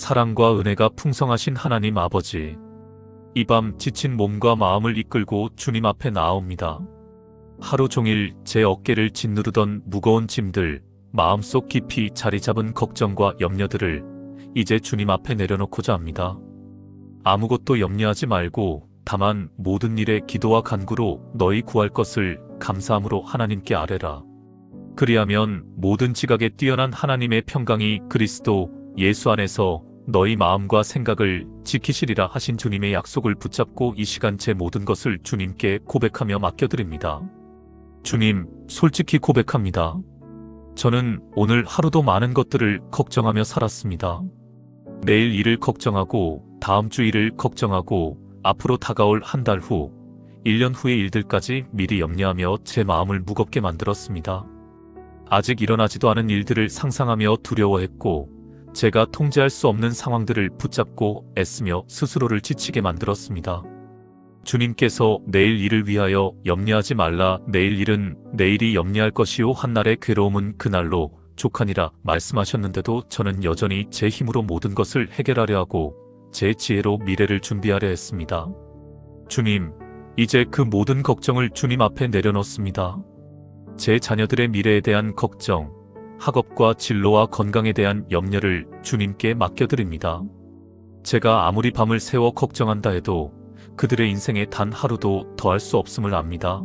사랑과 은혜가 풍성하신 하나님 아버지, 이 밤 지친 몸과 마음을 이끌고 주님 앞에 나아옵니다. 하루 종일 제 어깨를 짓누르던 무거운 짐들, 마음속 깊이 자리 잡은 걱정과 염려들을 이제 주님 앞에 내려놓고자 합니다. 아무것도 염려하지 말고 다만 모든 일에 기도와 간구로 너희 구할 것을 감사함으로 하나님께 아뢰라. 그리하면 모든 지각에 뛰어난 하나님의 평강이 그리스도 예수 안에서 너희 마음과 생각을 지키시리라 하신 주님의 약속을 붙잡고 이 시간 제 모든 것을 주님께 고백하며 맡겨드립니다. 주님, 솔직히 고백합니다. 저는 오늘 하루도 많은 것들을 걱정하며 살았습니다. 내일 일을 걱정하고 다음 주 일을 걱정하고 앞으로 다가올 한 달 후, 1년 후의 일들까지 미리 염려하며 제 마음을 무겁게 만들었습니다. 아직 일어나지도 않은 일들을 상상하며 두려워했고 제가 통제할 수 없는 상황들을 붙잡고 애쓰며 스스로를 지치게 만들었습니다. 주님께서 내일 일을 위하여 염려하지 말라. 내일 일은 내일이 염려할 것이요 한날의 괴로움은 그날로 족하니라 말씀하셨는데도 저는 여전히 제 힘으로 모든 것을 해결하려 하고 제 지혜로 미래를 준비하려 했습니다. 주님, 이제 그 모든 걱정을 주님 앞에 내려놓습니다. 제 자녀들의 미래에 대한 걱정, 학업과 진로와 건강에 대한 염려를 주님께 맡겨드립니다. 제가 아무리 밤을 새워 걱정한다 해도 그들의 인생에 단 하루도 더할 수 없음을 압니다.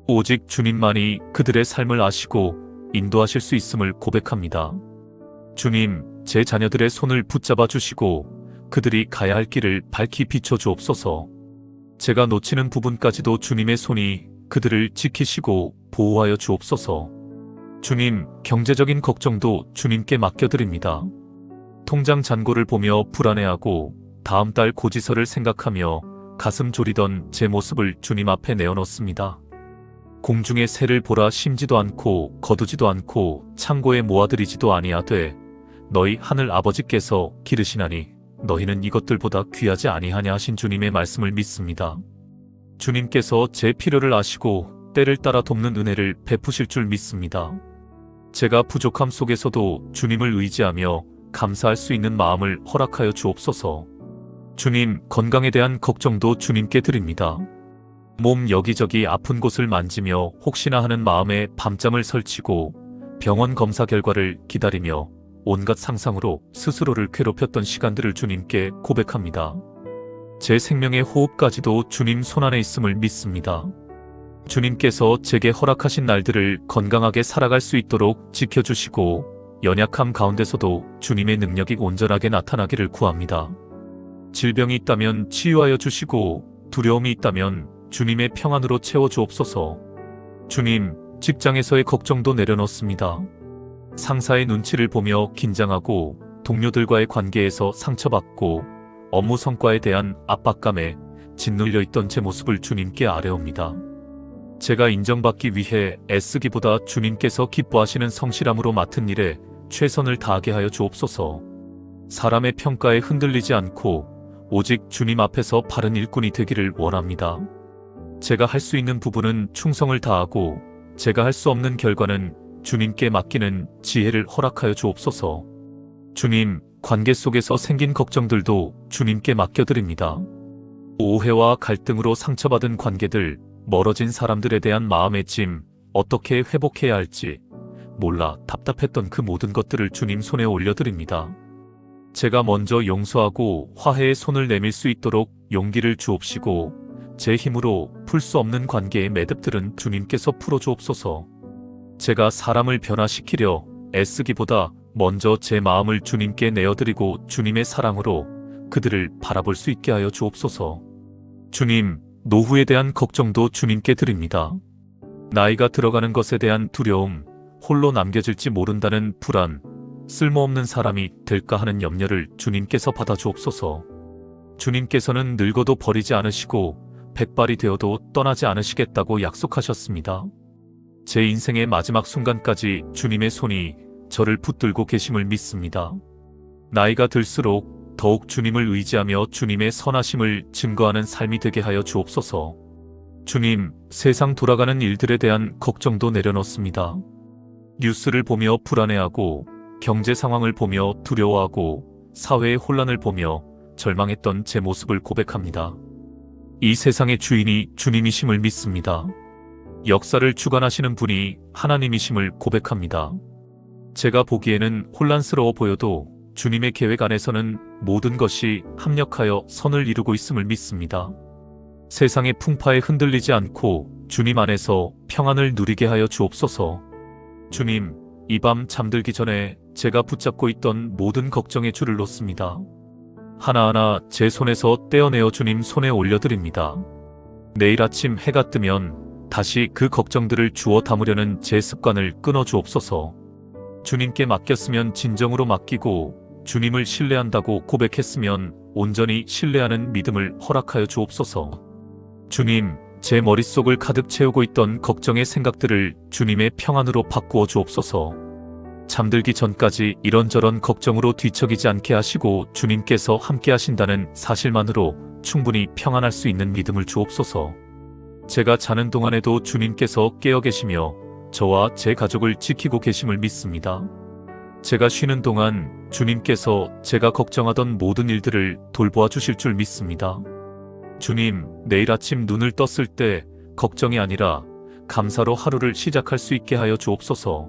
오직 주님만이 그들의 삶을 아시고 인도하실 수 있음을 고백합니다. 주님, 제 자녀들의 손을 붙잡아 주시고 그들이 가야 할 길을 밝히 비춰 주옵소서. 제가 놓치는 부분까지도 주님의 손이 그들을 지키시고 보호하여 주옵소서. 주님, 경제적인 걱정도 주님께 맡겨드립니다. 통장 잔고를 보며 불안해하고 다음 달 고지서를 생각하며 가슴 졸이던 제 모습을 주님 앞에 내어놓습니다. 공중의 새를 보라 심지도 않고 거두지도 않고 창고에 모아들이지도 아니하되 너희 하늘 아버지께서 기르시나니 너희는 이것들보다 귀하지 아니하냐 하신 주님의 말씀을 믿습니다. 주님께서 제 필요를 아시고 때를 따라 돕는 은혜를 베푸실 줄 믿습니다. 제가 부족함 속에서도 주님을 의지하며 감사할 수 있는 마음을 허락하여 주옵소서. 주님, 건강에 대한 걱정도 주님께 드립니다. 몸 여기저기 아픈 곳을 만지며 혹시나 하는 마음에 밤잠을 설치고 병원 검사 결과를 기다리며 온갖 상상으로 스스로를 괴롭혔던 시간들을 주님께 고백합니다. 제 생명의 호흡까지도 주님 손안에 있음을 믿습니다. 주님께서 제게 허락하신 날들을 건강하게 살아갈 수 있도록 지켜주시고 연약함 가운데서도 주님의 능력이 온전하게 나타나기를 구합니다. 질병이 있다면 치유하여 주시고 두려움이 있다면 주님의 평안으로 채워주옵소서. 주님, 직장에서의 걱정도 내려놓습니다. 상사의 눈치를 보며 긴장하고 동료들과의 관계에서 상처받고 업무 성과에 대한 압박감에 짓눌려 있던 제 모습을 주님께 아뢰옵니다. 제가 인정받기 위해 애쓰기보다 주님께서 기뻐하시는 성실함으로 맡은 일에 최선을 다하게 하여 주옵소서. 사람의 평가에 흔들리지 않고 오직 주님 앞에서 바른 일꾼이 되기를 원합니다. 제가 할 수 있는 부분은 충성을 다하고 제가 할 수 없는 결과는 주님께 맡기는 지혜를 허락하여 주옵소서. 주님, 관계 속에서 생긴 걱정들도 주님께 맡겨드립니다. 오해와 갈등으로 상처받은 관계들, 멀어진 사람들에 대한 마음의 짐, 어떻게 회복해야 할지 몰라 답답했던 그 모든 것들을 주님 손에 올려드립니다. 제가 먼저 용서하고 화해의 손을 내밀 수 있도록 용기를 주옵시고 제 힘으로 풀 수 없는 관계의 매듭들은 주님께서 풀어주옵소서. 제가 사람을 변화시키려 애쓰기보다 먼저 제 마음을 주님께 내어드리고 주님의 사랑으로 그들을 바라볼 수 있게 하여 주옵소서. 주님, 노후에 대한 걱정도 주님께 드립니다. 나이가 들어가는 것에 대한 두려움, 홀로 남겨질지 모른다는 불안, 쓸모없는 사람이 될까 하는 염려를 주님께서 받아주옵소서. 주님께서는 늙어도 버리지 않으시고 백발이 되어도 떠나지 않으시겠다고 약속하셨습니다. 제 인생의 마지막 순간까지 주님의 손이 저를 붙들고 계심을 믿습니다. 나이가 들수록 더욱 주님을 의지하며 주님의 선하심을 증거하는 삶이 되게 하여 주옵소서. 주님, 세상 돌아가는 일들에 대한 걱정도 내려놓습니다. 뉴스를 보며 불안해하고 경제 상황을 보며 두려워하고 사회의 혼란을 보며 절망했던 제 모습을 고백합니다. 이 세상의 주인이 주님이심을 믿습니다. 역사를 주관하시는 분이 하나님이심을 고백합니다. 제가 보기에는 혼란스러워 보여도 주님의 계획 안에서는 모든 것이 합력하여 선을 이루고 있음을 믿습니다. 세상의 풍파에 흔들리지 않고 주님 안에서 평안을 누리게 하여 주옵소서. 주님, 이 밤 잠들기 전에 제가 붙잡고 있던 모든 걱정의 줄을 놓습니다. 하나하나 제 손에서 떼어내어 주님 손에 올려드립니다. 내일 아침 해가 뜨면 다시 그 걱정들을 주워 담으려는 제 습관을 끊어 주옵소서. 주님께 맡겼으면 진정으로 맡기고 주님을 신뢰한다고 고백했으면 온전히 신뢰하는 믿음을 허락하여 주옵소서. 주님, 제 머릿속을 가득 채우고 있던 걱정의 생각들을 주님의 평안으로 바꾸어 주옵소서. 잠들기 전까지 이런저런 걱정으로 뒤척이지 않게 하시고 주님께서 함께 하신다는 사실만으로 충분히 평안할 수 있는 믿음을 주옵소서. 제가 자는 동안에도 주님께서 깨어 계시며 저와 제 가족을 지키고 계심을 믿습니다. 제가 쉬는 동안 주님께서 제가 걱정하던 모든 일들을 돌보아 주실 줄 믿습니다. 주님, 내일 아침 눈을 떴을 때 걱정이 아니라 감사로 하루를 시작할 수 있게 하여 주옵소서.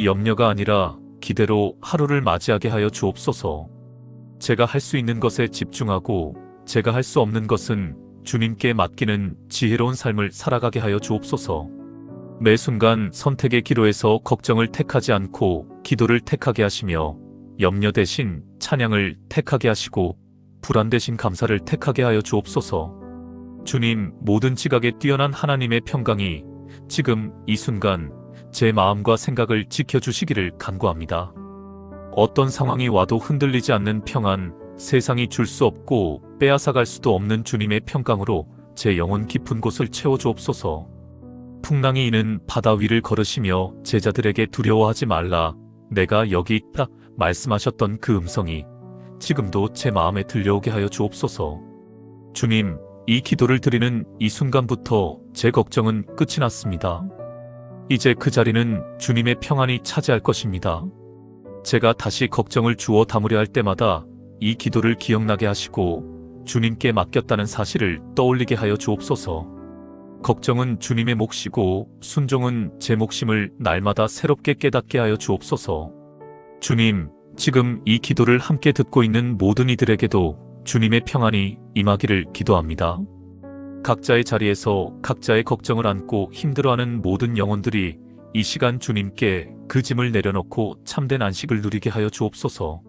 염려가 아니라 기대로 하루를 맞이하게 하여 주옵소서. 제가 할 수 있는 것에 집중하고 제가 할 수 없는 것은 주님께 맡기는 지혜로운 삶을 살아가게 하여 주옵소서. 매 순간 선택의 기로에서 걱정을 택하지 않고 기도를 택하게 하시며 염려 대신 찬양을 택하게 하시고 불안 대신 감사를 택하게 하여 주옵소서. 주님, 모든 지각에 뛰어난 하나님의 평강이 지금 이 순간 제 마음과 생각을 지켜주시기를 간구합니다. 어떤 상황이 와도 흔들리지 않는 평안, 세상이 줄 수 없고 빼앗아갈 수도 없는 주님의 평강으로 제 영혼 깊은 곳을 채워주옵소서. 풍랑이 이는 바다 위를 걸으시며 제자들에게 두려워하지 말라, 내가 여기 있다 말씀하셨던 그 음성이 지금도 제 마음에 들려오게 하여 주옵소서. 주님, 이 기도를 드리는 이 순간부터 제 걱정은 끝이 났습니다. 이제 그 자리는 주님의 평안이 차지할 것입니다. 제가 다시 걱정을 주워 담으려 할 때마다 이 기도를 기억나게 하시고 주님께 맡겼다는 사실을 떠올리게 하여 주옵소서. 걱정은 주님의 몫이고 순종은 제 몫임을 날마다 새롭게 깨닫게 하여 주옵소서. 주님, 지금 이 기도를 함께 듣고 있는 모든 이들에게도 주님의 평안이 임하기를 기도합니다. 각자의 자리에서 각자의 걱정을 안고 힘들어하는 모든 영혼들이 이 시간 주님께 그 짐을 내려놓고 참된 안식을 누리게 하여 주옵소서.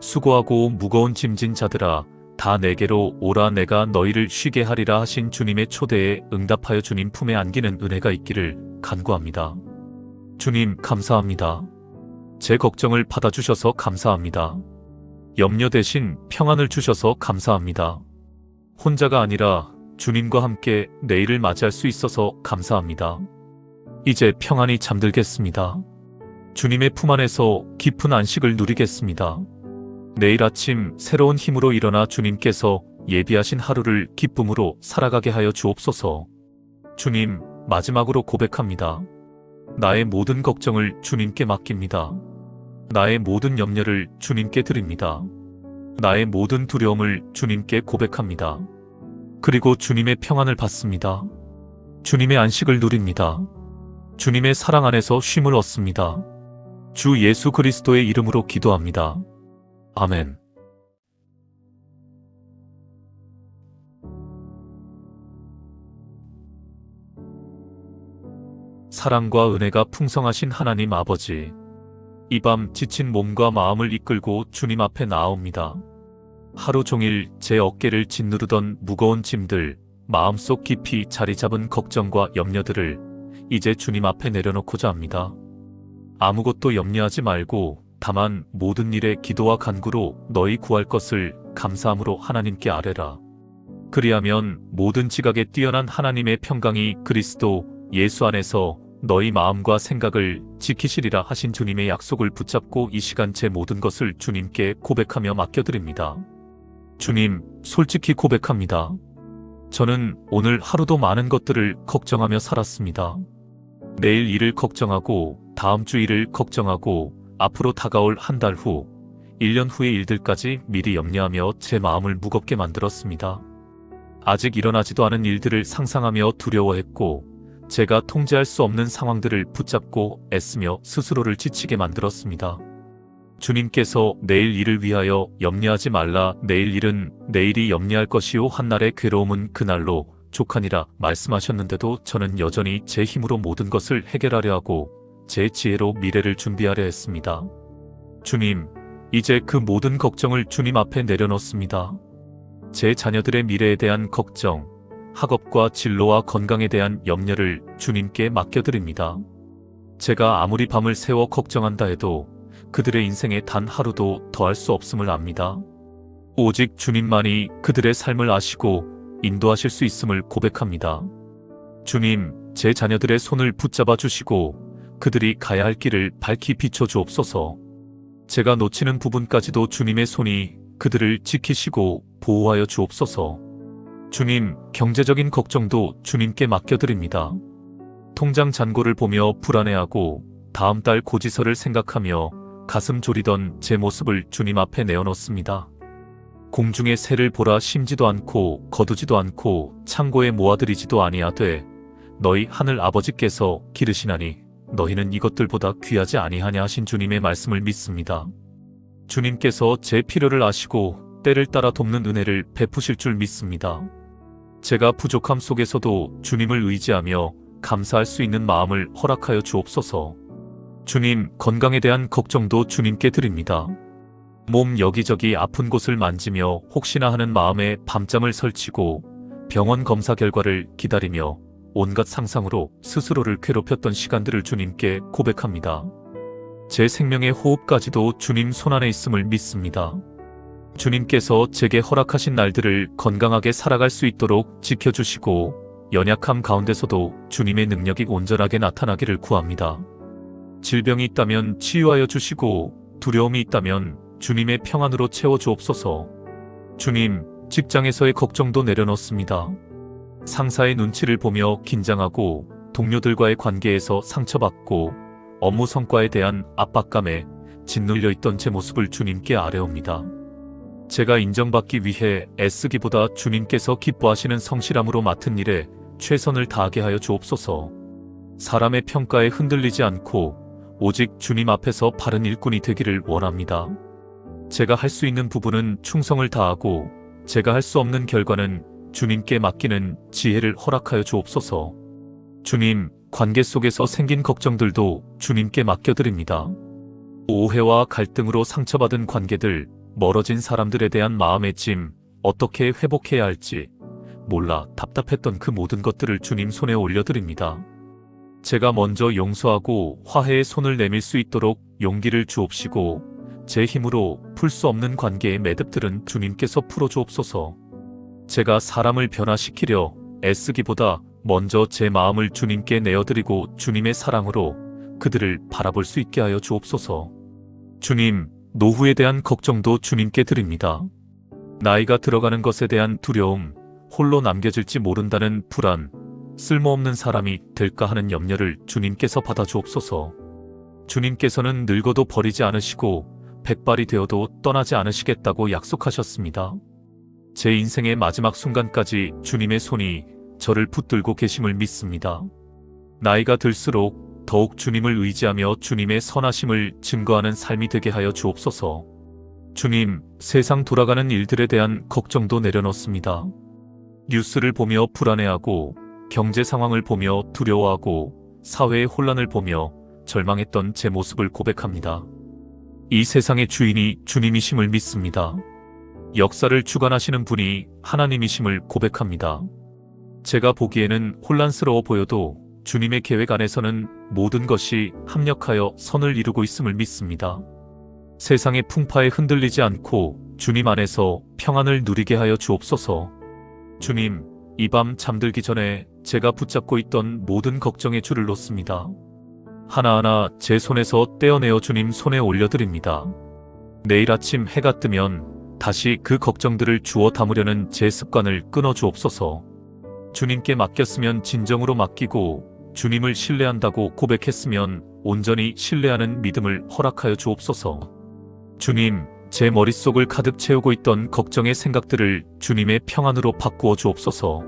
수고하고 무거운 짐진 자들아, 다 내게로 오라, 내가 너희를 쉬게 하리라 하신 주님의 초대에 응답하여 주님 품에 안기는 은혜가 있기를 간구합니다. 주님, 감사합니다. 제 걱정을 받아주셔서 감사합니다. 염려 대신 평안을 주셔서 감사합니다. 혼자가 아니라 주님과 함께 내일을 맞이할 수 있어서 감사합니다. 이제 평안히 잠들겠습니다. 주님의 품 안에서 깊은 안식을 누리겠습니다. 내일 아침 새로운 힘으로 일어나 주님께서 예비하신 하루를 기쁨으로 살아가게 하여 주옵소서. 주님, 마지막으로 고백합니다. 나의 모든 걱정을 주님께 맡깁니다. 나의 모든 염려를 주님께 드립니다. 나의 모든 두려움을 주님께 고백합니다. 그리고 주님의 평안을 받습니다. 주님의 안식을 누립니다. 주님의 사랑 안에서 쉼을 얻습니다. 주 예수 그리스도의 이름으로 기도합니다. 아멘. 사랑과 은혜가 풍성하신 하나님 아버지, 이 밤 지친 몸과 마음을 이끌고 주님 앞에 나아옵니다. 하루 종일 제 어깨를 짓누르던 무거운 짐들, 마음속 깊이 자리 잡은 걱정과 염려들을 이제 주님 앞에 내려놓고자 합니다. 아무것도 염려하지 말고 다만 모든 일에 기도와 간구로 너희 구할 것을 감사함으로 하나님께 아뢰라. 그리하면 모든 지각에 뛰어난 하나님의 평강이 그리스도 예수 안에서 너희 마음과 생각을 지키시리라 하신 주님의 약속을 붙잡고 이 시간 제 모든 것을 주님께 고백하며 맡겨드립니다. 주님, 솔직히 고백합니다. 저는 오늘 하루도 많은 것들을 걱정하며 살았습니다. 내일 일을 걱정하고 다음 주 일을 걱정하고 앞으로 다가올 한 달 후, 1년 후의 일들까지 미리 염려하며 제 마음을 무겁게 만들었습니다. 아직 일어나지도 않은 일들을 상상하며 두려워했고, 제가 통제할 수 없는 상황들을 붙잡고 애쓰며 스스로를 지치게 만들었습니다. 주님께서 내일 일을 위하여 염려하지 말라. 내일 일은 내일이 염려할 것이요 한날의 괴로움은 그날로 족하니라 말씀하셨는데도 저는 여전히 제 힘으로 모든 것을 해결하려 하고 제 지혜로 미래를 준비하려 했습니다. 주님, 이제 그 모든 걱정을 주님 앞에 내려놓습니다. 제 자녀들의 미래에 대한 걱정, 학업과 진로와 건강에 대한 염려를 주님께 맡겨드립니다. 제가 아무리 밤을 새워 걱정한다 해도 그들의 인생에 단 하루도 더할 수 없음을 압니다. 오직 주님만이 그들의 삶을 아시고 인도하실 수 있음을 고백합니다. 주님, 제 자녀들의 손을 붙잡아 주시고 그들이 가야 할 길을 밝히 비춰 주옵소서. 제가 놓치는 부분까지도 주님의 손이 그들을 지키시고 보호하여 주옵소서. 주님, 경제적인 걱정도 주님께 맡겨드립니다. 통장 잔고를 보며 불안해하고 다음 달 고지서를 생각하며 가슴 졸이던 제 모습을 주님 앞에 내어놓습니다. 공중의 새를 보라 심지도 않고 거두지도 않고 창고에 모아들이지도 아니하되 너희 하늘 아버지께서 기르시나니 너희는 이것들보다 귀하지 아니하냐 하신 주님의 말씀을 믿습니다. 주님께서 제 필요를 아시고 때를 따라 돕는 은혜를 베푸실 줄 믿습니다. 제가 부족함 속에서도 주님을 의지하며 감사할 수 있는 마음을 허락하여 주옵소서. 주님, 건강에 대한 걱정도 주님께 드립니다. 몸 여기저기 아픈 곳을 만지며 혹시나 하는 마음에 밤잠을 설치고 병원 검사 결과를 기다리며 온갖 상상으로 스스로를 괴롭혔던 시간들을 주님께 고백합니다. 제 생명의 호흡까지도 주님 손안에 있음을 믿습니다. 주님께서 제게 허락하신 날들을 건강하게 살아갈 수 있도록 지켜주시고 연약함 가운데서도 주님의 능력이 온전하게 나타나기를 구합니다. 질병이 있다면 치유하여 주시고 두려움이 있다면 주님의 평안으로 채워주옵소서. 주님, 직장에서의 걱정도 내려놓습니다. 상사의 눈치를 보며 긴장하고 동료들과의 관계에서 상처받고 업무 성과에 대한 압박감에 짓눌려 있던 제 모습을 주님께 아뢰옵니다. 제가 인정받기 위해 애쓰기보다 주님께서 기뻐하시는 성실함으로 맡은 일에 최선을 다하게 하여 주옵소서. 사람의 평가에 흔들리지 않고 오직 주님 앞에서 바른 일꾼이 되기를 원합니다. 제가 할 수 있는 부분은 충성을 다하고 제가 할 수 없는 결과는 주님께 맡기는 지혜를 허락하여 주옵소서. 주님, 관계 속에서 생긴 걱정들도 주님께 맡겨드립니다. 오해와 갈등으로 상처받은 관계들, 멀어진 사람들에 대한 마음의 짐, 어떻게 회복해야 할지 몰라 답답했던 그 모든 것들을 주님 손에 올려드립니다. 제가 먼저 용서하고 화해의 손을 내밀 수 있도록 용기를 주옵시고 제 힘으로 풀 수 없는 관계의 매듭들은 주님께서 풀어주옵소서. 제가 사람을 변화시키려 애쓰기보다 먼저 제 마음을 주님께 내어드리고 주님의 사랑으로 그들을 바라볼 수 있게 하여 주옵소서. 주님, 노후에 대한 걱정도 주님께 드립니다. 나이가 들어가는 것에 대한 두려움, 홀로 남겨질지 모른다는 불안, 쓸모없는 사람이 될까 하는 염려를 주님께서 받아주옵소서. 주님께서는 늙어도 버리지 않으시고 백발이 되어도 떠나지 않으시겠다고 약속하셨습니다. 제 인생의 마지막 순간까지 주님의 손이 저를 붙들고 계심을 믿습니다. 나이가 들수록 더욱 주님을 의지하며 주님의 선하심을 증거하는 삶이 되게 하여 주옵소서. 주님, 세상 돌아가는 일들에 대한 걱정도 내려놓습니다. 뉴스를 보며 불안해하고 경제 상황을 보며 두려워하고 사회의 혼란을 보며 절망했던 제 모습을 고백합니다. 이 세상의 주인이 주님이심을 믿습니다. 역사를 주관하시는 분이 하나님이심을 고백합니다. 제가 보기에는 혼란스러워 보여도 주님의 계획 안에서는 모든 것이 합력하여 선을 이루고 있음을 믿습니다. 세상의 풍파에 흔들리지 않고 주님 안에서 평안을 누리게 하여 주옵소서. 주님, 이 밤 잠들기 전에 제가 붙잡고 있던 모든 걱정의 줄을 놓습니다. 하나하나 제 손에서 떼어내어 주님 손에 올려드립니다. 내일 아침 해가 뜨면 다시 그 걱정들을 주워 담으려는 제 습관을 끊어 주옵소서. 주님께 맡겼으면 진정으로 맡기고 주님을 신뢰한다고 고백했으면 온전히 신뢰하는 믿음을 허락하여 주옵소서. 주님, 제 머릿속을 가득 채우고 있던 걱정의 생각들을 주님의 평안으로 바꾸어 주옵소서.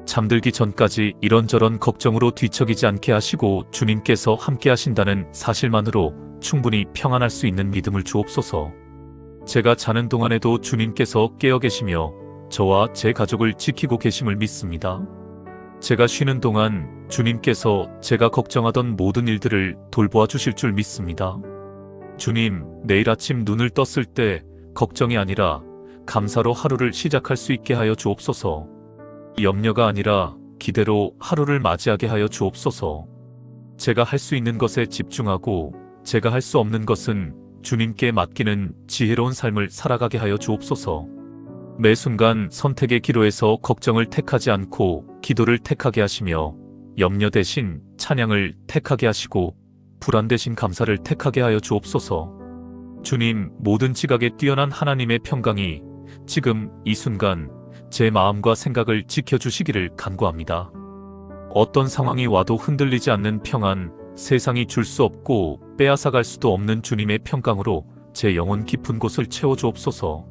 잠들기 전까지 이런저런 걱정으로 뒤척이지 않게 하시고 주님께서 함께 하신다는 사실만으로 충분히 평안할 수 있는 믿음을 주옵소서. 제가 자는 동안에도 주님께서 깨어 계시며 저와 제 가족을 지키고 계심을 믿습니다. 제가 쉬는 동안 주님께서 제가 걱정하던 모든 일들을 돌보아 주실 줄 믿습니다. 주님, 내일 아침 눈을 떴을 때 걱정이 아니라 감사로 하루를 시작할 수 있게 하여 주옵소서. 염려가 아니라 기대로 하루를 맞이하게 하여 주옵소서. 제가 할 수 있는 것에 집중하고 제가 할 수 없는 것은 주님께 맡기는 지혜로운 삶을 살아가게 하여 주옵소서. 매 순간 선택의 기로에서 걱정을 택하지 않고 기도를 택하게 하시며 염려 대신 찬양을 택하게 하시고 불안 대신 감사를 택하게 하여 주옵소서. 주님, 모든 지각에 뛰어난 하나님의 평강이 지금 이 순간 제 마음과 생각을 지켜주시기를 간구합니다. 어떤 상황이 와도 흔들리지 않는 평안, 세상이 줄 수 없고 빼앗아갈 수도 없는 주님의 평강으로 제 영혼 깊은 곳을 채워주옵소서.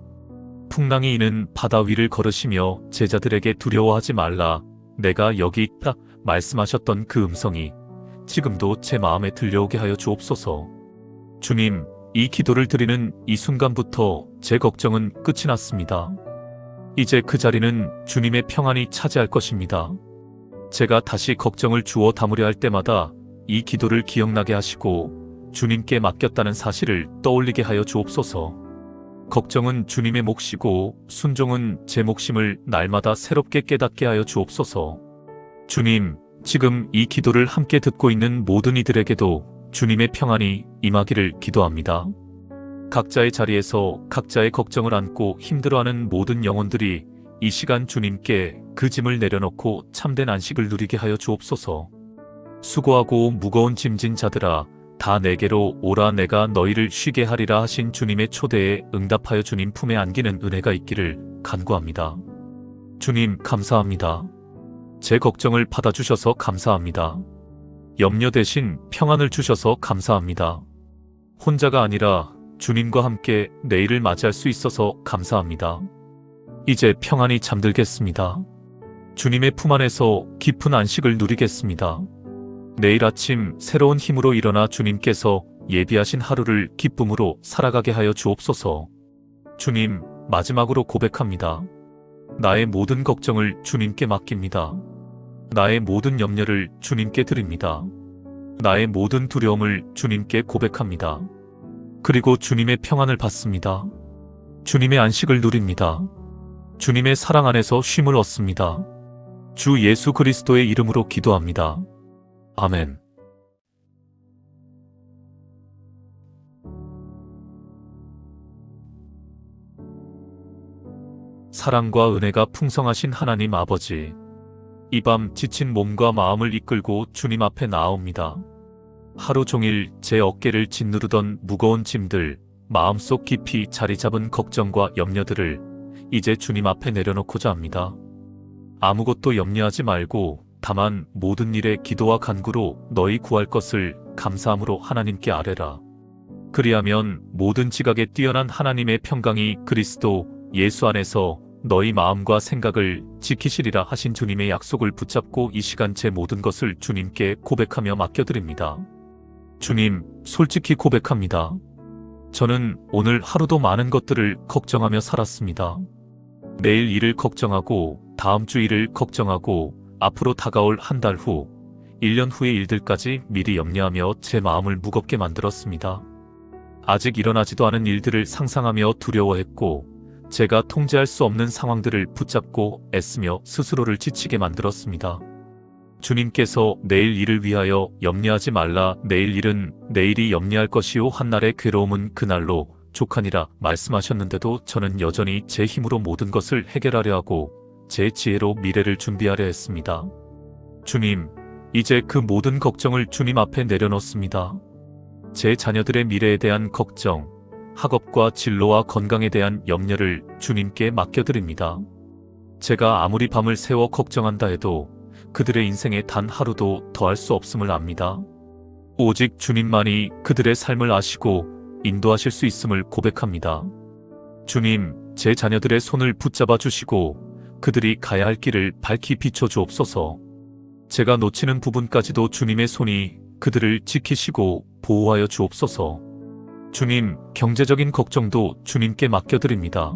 풍랑이 이는 바다 위를 걸으시며 제자들에게 두려워하지 말라, 내가 여기 있다 말씀하셨던 그 음성이 지금도 제 마음에 들려오게 하여 주옵소서. 주님, 이 기도를 드리는 이 순간부터 제 걱정은 끝이 났습니다. 이제 그 자리는 주님의 평안이 차지할 것입니다. 제가 다시 걱정을 주워 담으려 할 때마다 이 기도를 기억나게 하시고 주님께 맡겼다는 사실을 떠올리게 하여 주옵소서. 걱정은 주님의 몫이고 순종은 제 몫임을 날마다 새롭게 깨닫게 하여 주옵소서. 주님, 지금 이 기도를 함께 듣고 있는 모든 이들에게도 주님의 평안이 임하기를 기도합니다. 각자의 자리에서 각자의 걱정을 안고 힘들어하는 모든 영혼들이 이 시간 주님께 그 짐을 내려놓고 참된 안식을 누리게 하여 주옵소서. 수고하고 무거운 짐진 자들아, 다 내게로 오라, 내가 너희를 쉬게 하리라 하신 주님의 초대에 응답하여 주님 품에 안기는 은혜가 있기를 간구합니다. 주님, 감사합니다. 제 걱정을 받아주셔서 감사합니다. 염려 대신 평안을 주셔서 감사합니다. 혼자가 아니라 주님과 함께 내일을 맞이할 수 있어서 감사합니다. 이제 평안히 잠들겠습니다. 주님의 품 안에서 깊은 안식을 누리겠습니다. 내일 아침 새로운 힘으로 일어나 주님께서 예비하신 하루를 기쁨으로 살아가게 하여 주옵소서. 주님, 마지막으로 고백합니다. 나의 모든 걱정을 주님께 맡깁니다. 나의 모든 염려를 주님께 드립니다. 나의 모든 두려움을 주님께 고백합니다. 그리고 주님의 평안을 받습니다. 주님의 안식을 누립니다. 주님의 사랑 안에서 쉼을 얻습니다. 주 예수 그리스도의 이름으로 기도합니다. 아멘. 사랑과 은혜가 풍성하신 하나님 아버지, 이 밤 지친 몸과 마음을 이끌고 주님 앞에 나아옵니다. 하루 종일 제 어깨를 짓누르던 무거운 짐들, 마음속 깊이 자리 잡은 걱정과 염려들을 이제 주님 앞에 내려놓고자 합니다. 아무것도 염려하지 말고 다만 모든 일에 기도와 간구로 너희 구할 것을 감사함으로 하나님께 아뢰라. 그리하면 모든 지각에 뛰어난 하나님의 평강이 그리스도 예수 안에서 너희 마음과 생각을 지키시리라 하신 주님의 약속을 붙잡고 이 시간 제 모든 것을 주님께 고백하며 맡겨드립니다. 주님, 솔직히 고백합니다. 저는 오늘 하루도 많은 것들을 걱정하며 살았습니다. 내일 일을 걱정하고 다음 주 일을 걱정하고 앞으로 다가올 한 달 후, 1년 후의 일들까지 미리 염려하며 제 마음을 무겁게 만들었습니다. 아직 일어나지도 않은 일들을 상상하며 두려워했고 제가 통제할 수 없는 상황들을 붙잡고 애쓰며 스스로를 지치게 만들었습니다. 주님께서 내일 일을 위하여 염려하지 말라, 내일 일은 내일이 염려할 것이요 한날의 괴로움은 그날로 족하니라 말씀하셨는데도 저는 여전히 제 힘으로 모든 것을 해결하려 하고 제 지혜로 미래를 준비하려 했습니다. 주님, 이제 그 모든 걱정을 주님 앞에 내려놓습니다. 제 자녀들의 미래에 대한 걱정, 학업과 진로와 건강에 대한 염려를 주님께 맡겨드립니다. 제가 아무리 밤을 새워 걱정한다 해도 그들의 인생에 단 하루도 더할 수 없음을 압니다. 오직 주님만이 그들의 삶을 아시고 인도하실 수 있음을 고백합니다. 주님, 제 자녀들의 손을 붙잡아 주시고 그들이 가야 할 길을 밝히 비춰 주옵소서. 제가 놓치는 부분까지도 주님의 손이 그들을 지키시고 보호하여 주옵소서. 주님, 경제적인 걱정도 주님께 맡겨드립니다.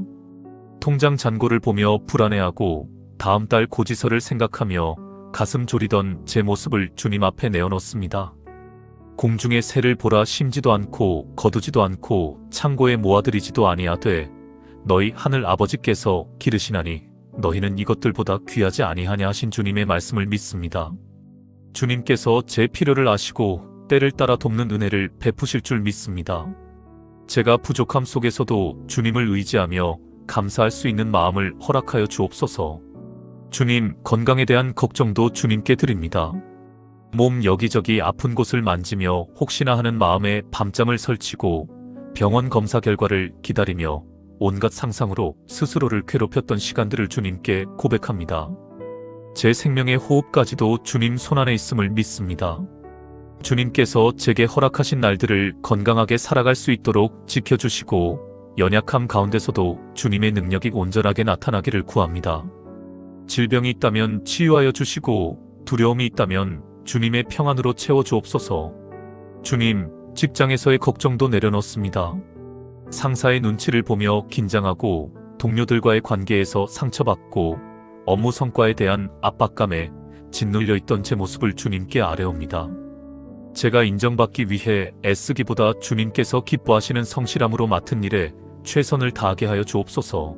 통장 잔고를 보며 불안해하고 다음 달 고지서를 생각하며 가슴 졸이던 제 모습을 주님 앞에 내어놓습니다. 공중의 새를 보라 심지도 않고 거두지도 않고 창고에 모아들이지도 아니하되 너희 하늘 아버지께서 기르시나니 너희는 이것들보다 귀하지 아니하냐 하신 주님의 말씀을 믿습니다. 주님께서 제 필요를 아시고 때를 따라 돕는 은혜를 베푸실 줄 믿습니다. 제가 부족함 속에서도 주님을 의지하며 감사할 수 있는 마음을 허락하여 주옵소서. 주님, 건강에 대한 걱정도 주님께 드립니다. 몸 여기저기 아픈 곳을 만지며 혹시나 하는 마음에 밤잠을 설치고 병원 검사 결과를 기다리며 온갖 상상으로 스스로를 괴롭혔던 시간들을 주님께 고백합니다. 제 생명의 호흡까지도 주님 손안에 있음을 믿습니다. 주님께서 제게 허락하신 날들을 건강하게 살아갈 수 있도록 지켜주시고 연약함 가운데서도 주님의 능력이 온전하게 나타나기를 구합니다. 질병이 있다면 치유하여 주시고 두려움이 있다면 주님의 평안으로 채워주옵소서. 주님, 직장에서의 걱정도 내려놓습니다. 상사의 눈치를 보며 긴장하고 동료들과의 관계에서 상처받고 업무 성과에 대한 압박감에 짓눌려 있던 제 모습을 주님께 아뢰옵니다. 제가 인정받기 위해 애쓰기보다 주님께서 기뻐하시는 성실함으로 맡은 일에 최선을 다하게 하여 주옵소서.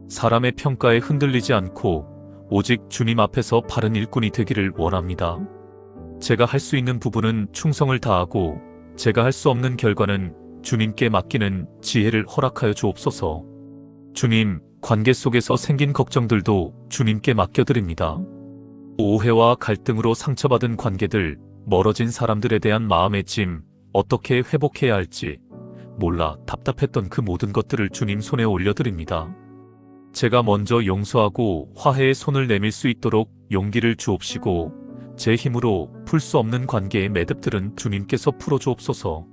사람의 평가에 흔들리지 않고 오직 주님 앞에서 바른 일꾼이 되기를 원합니다. 제가 할 수 있는 부분은 충성을 다하고 제가 할 수 없는 결과는 주님께 맡기는 지혜를 허락하여 주옵소서. 주님, 관계 속에서 생긴 걱정들도 주님께 맡겨드립니다. 오해와 갈등으로 상처받은 관계들, 멀어진 사람들에 대한 마음의 짐, 어떻게 회복해야 할지 몰라 답답했던 그 모든 것들을 주님 손에 올려드립니다. 제가 먼저 용서하고 화해의 손을 내밀 수 있도록 용기를 주옵시고 제 힘으로 풀 수 없는 관계의 매듭들은 주님께서 풀어주옵소서.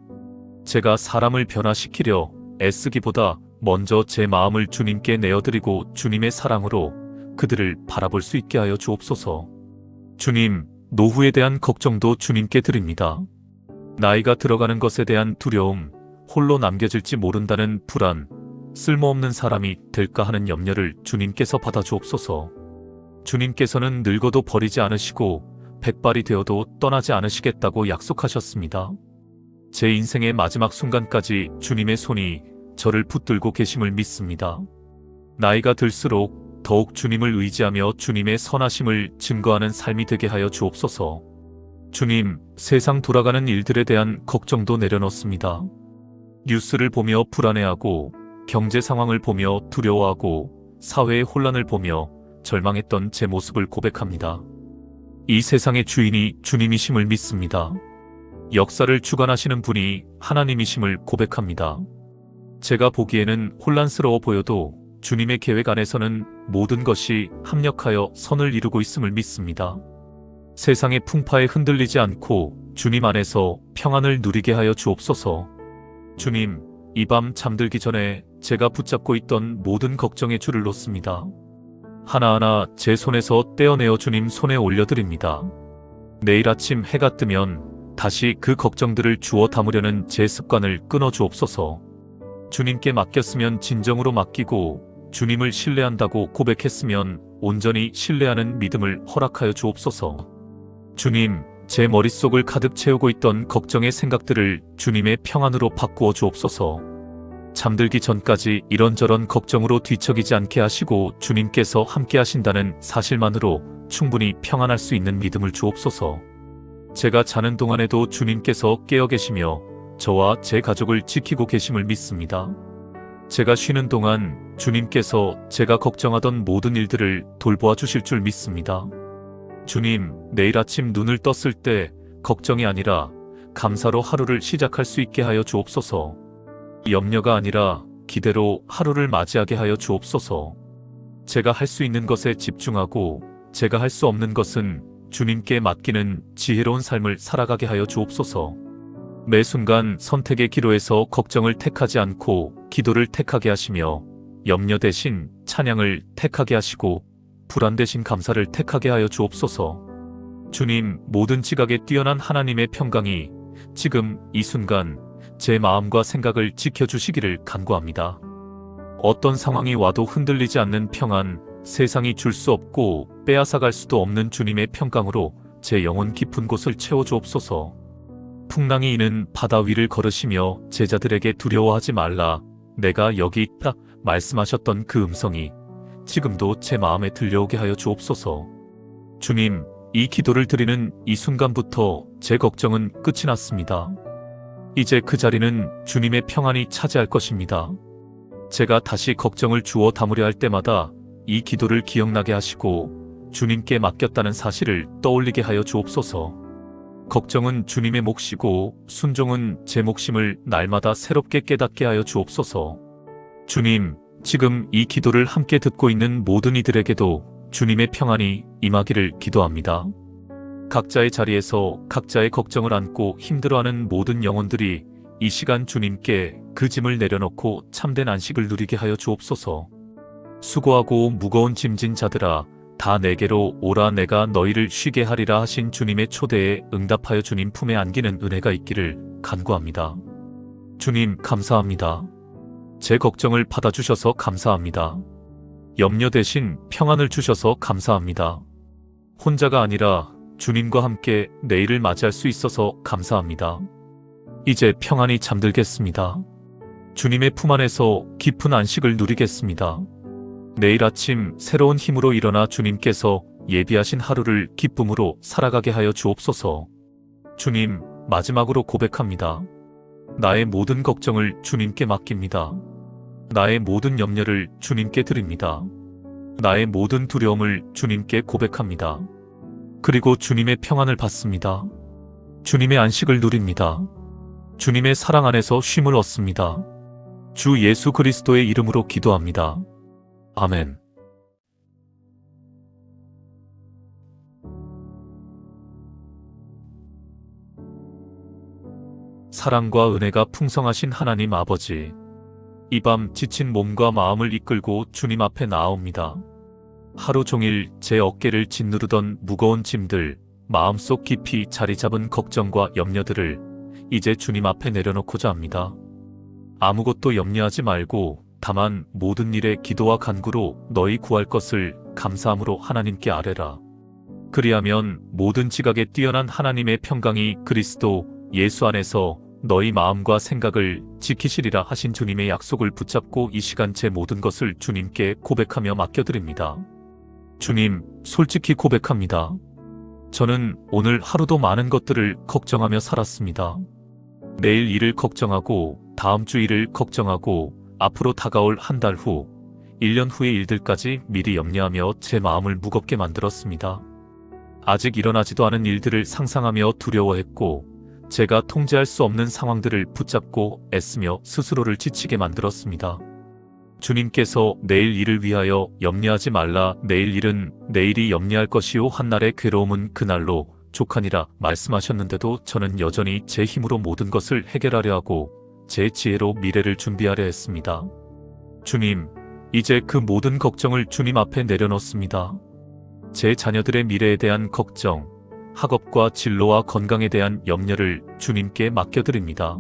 제가 사람을 변화시키려 애쓰기보다 먼저 제 마음을 주님께 내어드리고 주님의 사랑으로 그들을 바라볼 수 있게 하여 주옵소서. 주님, 노후에 대한 걱정도 주님께 드립니다. 나이가 들어가는 것에 대한 두려움, 홀로 남겨질지 모른다는 불안, 쓸모없는 사람이 될까 하는 염려를 주님께서 받아주옵소서. 주님께서는 늙어도 버리지 않으시고 백발이 되어도 떠나지 않으시겠다고 약속하셨습니다. 제 인생의 마지막 순간까지 주님의 손이 저를 붙들고 계심을 믿습니다. 나이가 들수록 더욱 주님을 의지하며 주님의 선하심을 증거하는 삶이 되게 하여 주옵소서. 주님, 세상 돌아가는 일들에 대한 걱정도 내려놓습니다. 뉴스를 보며 불안해하고 경제 상황을 보며 두려워하고 사회의 혼란을 보며 절망했던 제 모습을 고백합니다. 이 세상의 주인이 주님이심을 믿습니다. 역사를 주관하시는 분이 하나님이심을 고백합니다. 제가 보기에는 혼란스러워 보여도 주님의 계획 안에서는 모든 것이 합력하여 선을 이루고 있음을 믿습니다. 세상의 풍파에 흔들리지 않고 주님 안에서 평안을 누리게 하여 주옵소서. 주님, 이 밤 잠들기 전에 제가 붙잡고 있던 모든 걱정의 줄을 놓습니다. 하나하나 제 손에서 떼어내어 주님 손에 올려드립니다. 내일 아침 해가 뜨면 다시 그 걱정들을 주워 담으려는 제 습관을 끊어 주옵소서. 주님께 맡겼으면 진정으로 맡기고 주님을 신뢰한다고 고백했으면 온전히 신뢰하는 믿음을 허락하여 주옵소서. 주님, 제 머릿속을 가득 채우고 있던 걱정의 생각들을 주님의 평안으로 바꾸어 주옵소서. 잠들기 전까지 이런저런 걱정으로 뒤척이지 않게 하시고 주님께서 함께 하신다는 사실만으로 충분히 평안할 수 있는 믿음을 주옵소서. 제가 자는 동안에도 주님께서 깨어 계시며 저와 제 가족을 지키고 계심을 믿습니다. 제가 쉬는 동안 주님께서 제가 걱정하던 모든 일들을 돌보아 주실 줄 믿습니다. 주님, 내일 아침 눈을 떴을 때 걱정이 아니라 감사로 하루를 시작할 수 있게 하여 주옵소서. 염려가 아니라 기대로 하루를 맞이하게 하여 주옵소서. 제가 할 수 있는 것에 집중하고 제가 할 수 없는 것은 주님께 맡기는 지혜로운 삶을 살아가게 하여 주옵소서. 매 순간 선택의 기로에서 걱정을 택하지 않고 기도를 택하게 하시며 염려 대신 찬양을 택하게 하시고 불안 대신 감사를 택하게 하여 주옵소서. 주님, 모든 지각에 뛰어난 하나님의 평강이 지금 이 순간 제 마음과 생각을 지켜주시기를 간구합니다. 어떤 상황이 와도 흔들리지 않는 평안, 세상이 줄 수 없고 빼앗아갈 수도 없는 주님의 평강으로 제 영혼 깊은 곳을 채워주옵소서. 풍랑이 이는 바다 위를 걸으시며 제자들에게 두려워하지 말라, 내가 여기 있다 말씀하셨던 그 음성이 지금도 제 마음에 들려오게 하여 주옵소서. 주님, 이 기도를 드리는 이 순간부터 제 걱정은 끝이 났습니다. 이제 그 자리는 주님의 평안이 차지할 것입니다. 제가 다시 걱정을 주워 담으려 할 때마다 이 기도를 기억나게 하시고 주님께 맡겼다는 사실을 떠올리게 하여 주옵소서. 걱정은 주님의 몫이고 순종은 제 몫임을 날마다 새롭게 깨닫게 하여 주옵소서. 주님, 지금 이 기도를 함께 듣고 있는 모든 이들에게도 주님의 평안이 임하기를 기도합니다. 각자의 자리에서 각자의 걱정을 안고 힘들어하는 모든 영혼들이 이 시간 주님께 그 짐을 내려놓고 참된 안식을 누리게 하여 주옵소서. 수고하고 무거운 짐진 자들아, 다 내게로 오라, 내가 너희를 쉬게 하리라 하신 주님의 초대에 응답하여 주님 품에 안기는 은혜가 있기를 간구합니다. 주님, 감사합니다. 제 걱정을 받아주셔서 감사합니다. 염려 대신 평안을 주셔서 감사합니다. 혼자가 아니라 주님과 함께 내일을 맞이할 수 있어서 감사합니다. 이제 평안히 잠들겠습니다. 주님의 품 안에서 깊은 안식을 누리겠습니다. 내일 아침 새로운 힘으로 일어나 주님께서 예비하신 하루를 기쁨으로 살아가게 하여 주옵소서. 주님, 마지막으로 고백합니다. 나의 모든 걱정을 주님께 맡깁니다. 나의 모든 염려를 주님께 드립니다. 나의 모든 두려움을 주님께 고백합니다. 그리고 주님의 평안을 받습니다. 주님의 안식을 누립니다. 주님의 사랑 안에서 쉼을 얻습니다. 주 예수 그리스도의 이름으로 기도합니다. 아멘. 사랑과 은혜가 풍성하신 하나님 아버지, 이 밤 지친 몸과 마음을 이끌고 주님 앞에 나아옵니다. 하루 종일 제 어깨를 짓누르던 무거운 짐들, 마음속 깊이 자리 잡은 걱정과 염려들을 이제 주님 앞에 내려놓고자 합니다. 아무것도 염려하지 말고 다만 모든 일에 기도와 간구로 너희 구할 것을 감사함으로 하나님께 아뢰라. 그리하면 모든 지각에 뛰어난 하나님의 평강이 그리스도 예수 안에서 너희 마음과 생각을 지키시리라 하신 주님의 약속을 붙잡고 이 시간 제 모든 것을 주님께 고백하며 맡겨드립니다. 주님, 솔직히 고백합니다. 저는 오늘 하루도 많은 것들을 걱정하며 살았습니다. 내일 일을 걱정하고 다음 주 일을 걱정하고 앞으로 다가올 한 달 후, 1년 후의 일들까지 미리 염려하며 제 마음을 무겁게 만들었습니다. 아직 일어나지도 않은 일들을 상상하며 두려워했고 제가 통제할 수 없는 상황들을 붙잡고 애쓰며 스스로를 지치게 만들었습니다. 주님께서 내일 일을 위하여 염려하지 말라, 내일 일은 내일이 염려할 것이요 한날의 괴로움은 그날로 족하니라 말씀하셨는데도 저는 여전히 제 힘으로 모든 것을 해결하려 하고 제 지혜로 미래를 준비하려 했습니다. 주님, 이제 그 모든 걱정을 주님 앞에 내려놓습니다. 제 자녀들의 미래에 대한 걱정, 학업과 진로와 건강에 대한 염려를 주님께 맡겨드립니다.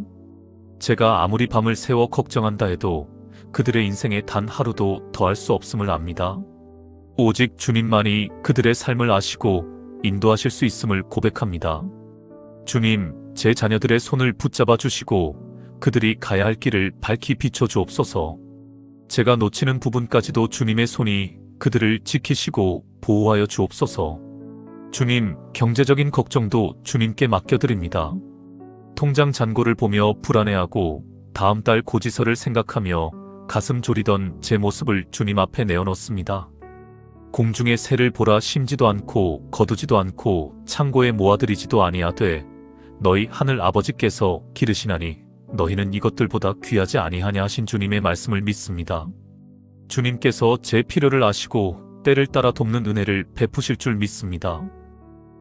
제가 아무리 밤을 새워 걱정한다 해도 그들의 인생에 단 하루도 더할 수 없음을 압니다. 오직 주님만이 그들의 삶을 아시고 인도하실 수 있음을 고백합니다. 주님, 제 자녀들의 손을 붙잡아 주시고 그들이 가야 할 길을 밝히 비춰 주옵소서. 제가 놓치는 부분까지도 주님의 손이 그들을 지키시고 보호하여 주옵소서. 주님, 경제적인 걱정도 주님께 맡겨드립니다. 통장 잔고를 보며 불안해하고 다음 달 고지서를 생각하며 가슴 졸이던 제 모습을 주님 앞에 내어놓습니다. 공중의 새를 보라 심지도 않고 거두지도 않고 창고에 모아들이지도 아니하되 너희 하늘 아버지께서 기르시나니 너희는 이것들보다 귀하지 아니하냐 하신 주님의 말씀을 믿습니다. 주님께서 제 필요를 아시고 때를 따라 돕는 은혜를 베푸실 줄 믿습니다.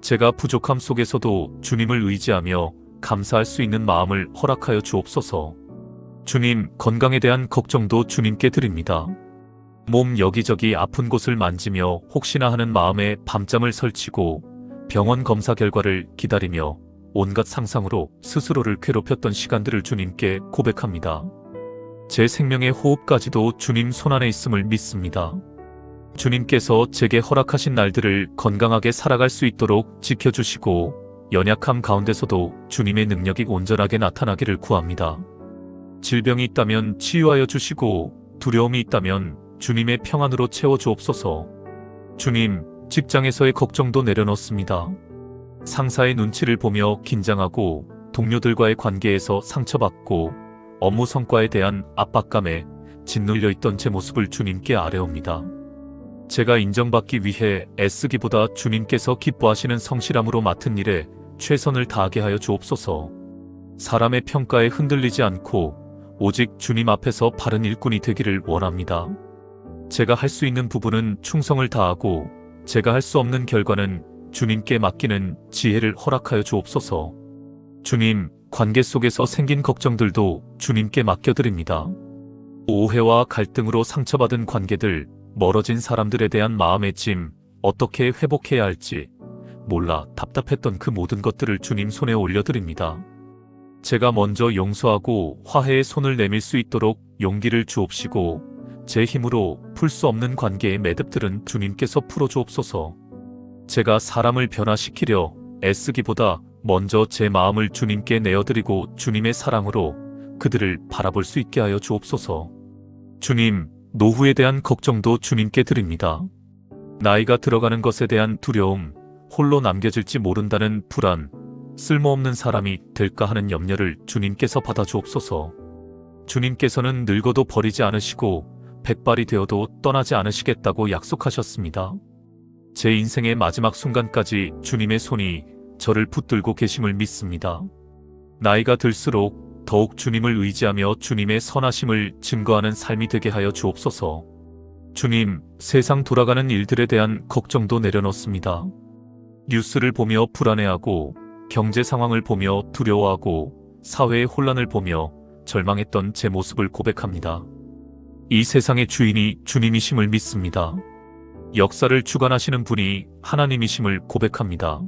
제가 부족함 속에서도 주님을 의지하며 감사할 수 있는 마음을 허락하여 주옵소서. 주님, 건강에 대한 걱정도 주님께 드립니다. 몸 여기저기 아픈 곳을 만지며 혹시나 하는 마음에 밤잠을 설치고 병원 검사 결과를 기다리며 온갖 상상으로 스스로를 괴롭혔던 시간들을 주님께 고백합니다. 제 생명의 호흡까지도 주님 손안에 있음을 믿습니다. 주님께서 제게 허락하신 날들을 건강하게 살아갈 수 있도록 지켜주시고 연약함 가운데서도 주님의 능력이 온전하게 나타나기를 구합니다. 질병이 있다면 치유하여 주시고 두려움이 있다면 주님의 평안으로 채워주옵소서. 주님, 직장에서의 걱정도 내려놓습니다. 상사의 눈치를 보며 긴장하고 동료들과의 관계에서 상처받고 업무 성과에 대한 압박감에 짓눌려 있던 제 모습을 주님께 아뢰옵니다. 제가 인정받기 위해 애쓰기보다 주님께서 기뻐하시는 성실함으로 맡은 일에 최선을 다하게 하여 주옵소서. 사람의 평가에 흔들리지 않고 오직 주님 앞에서 바른 일꾼이 되기를 원합니다. 제가 할 수 있는 부분은 충성을 다하고 제가 할 수 없는 결과는 주님께 맡기는 지혜를 허락하여 주옵소서. 주님, 관계 속에서 생긴 걱정들도 주님께 맡겨드립니다. 오해와 갈등으로 상처받은 관계들, 멀어진 사람들에 대한 마음의 짐, 어떻게 회복해야 할지 몰라 답답했던 그 모든 것들을 주님 손에 올려드립니다. 제가 먼저 용서하고 화해의 손을 내밀 수 있도록 용기를 주옵시고 제 힘으로 풀 수 없는 관계의 매듭들은 주님께서 풀어주옵소서. 제가 사람을 변화시키려 애쓰기보다 먼저 제 마음을 주님께 내어드리고 주님의 사랑으로 그들을 바라볼 수 있게 하여 주옵소서. 주님, 노후에 대한 걱정도 주님께 드립니다. 나이가 들어가는 것에 대한 두려움, 홀로 남겨질지 모른다는 불안, 쓸모없는 사람이 될까 하는 염려를 주님께서 받아주옵소서. 주님께서는 늙어도 버리지 않으시고 백발이 되어도 떠나지 않으시겠다고 약속하셨습니다. 제 인생의 마지막 순간까지 주님의 손이 저를 붙들고 계심을 믿습니다. 나이가 들수록 더욱 주님을 의지하며 주님의 선하심을 증거하는 삶이 되게 하여 주옵소서. 주님, 세상 돌아가는 일들에 대한 걱정도 내려놓습니다. 뉴스를 보며 불안해하고 경제 상황을 보며 두려워하고 사회의 혼란을 보며 절망했던 제 모습을 고백합니다. 이 세상의 주인이 주님이심을 믿습니다. 역사를 주관하시는 분이 하나님이심을 고백합니다.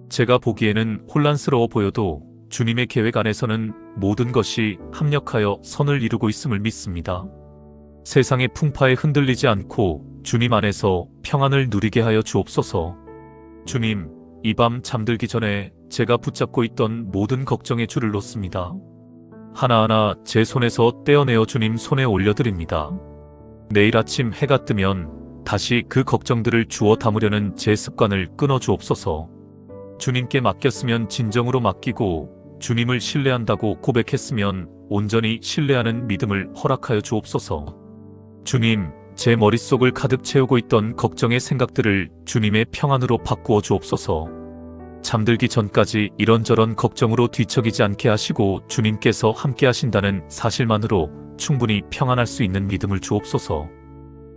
제가 보기에는 혼란스러워 보여도 주님의 계획 안에서는 모든 것이 합력하여 선을 이루고 있음을 믿습니다. 세상의 풍파에 흔들리지 않고 주님 안에서 평안을 누리게 하여 주옵소서. 주님, 이 밤 잠들기 전에 제가 붙잡고 있던 모든 걱정의 줄을 놓습니다. 하나하나 제 손에서 떼어내어 주님 손에 올려드립니다. 내일 아침 해가 뜨면 다시 그 걱정들을 주워 담으려는 제 습관을 끊어 주옵소서. 주님께 맡겼으면 진정으로 맡기고 주님을 신뢰한다고 고백했으면 온전히 신뢰하는 믿음을 허락하여 주옵소서. 주님, 제 머릿속을 가득 채우고 있던 걱정의 생각들을 주님의 평안으로 바꾸어 주옵소서. 잠들기 전까지 이런저런 걱정으로 뒤척이지 않게 하시고 주님께서 함께 하신다는 사실만으로 충분히 평안할 수 있는 믿음을 주옵소서.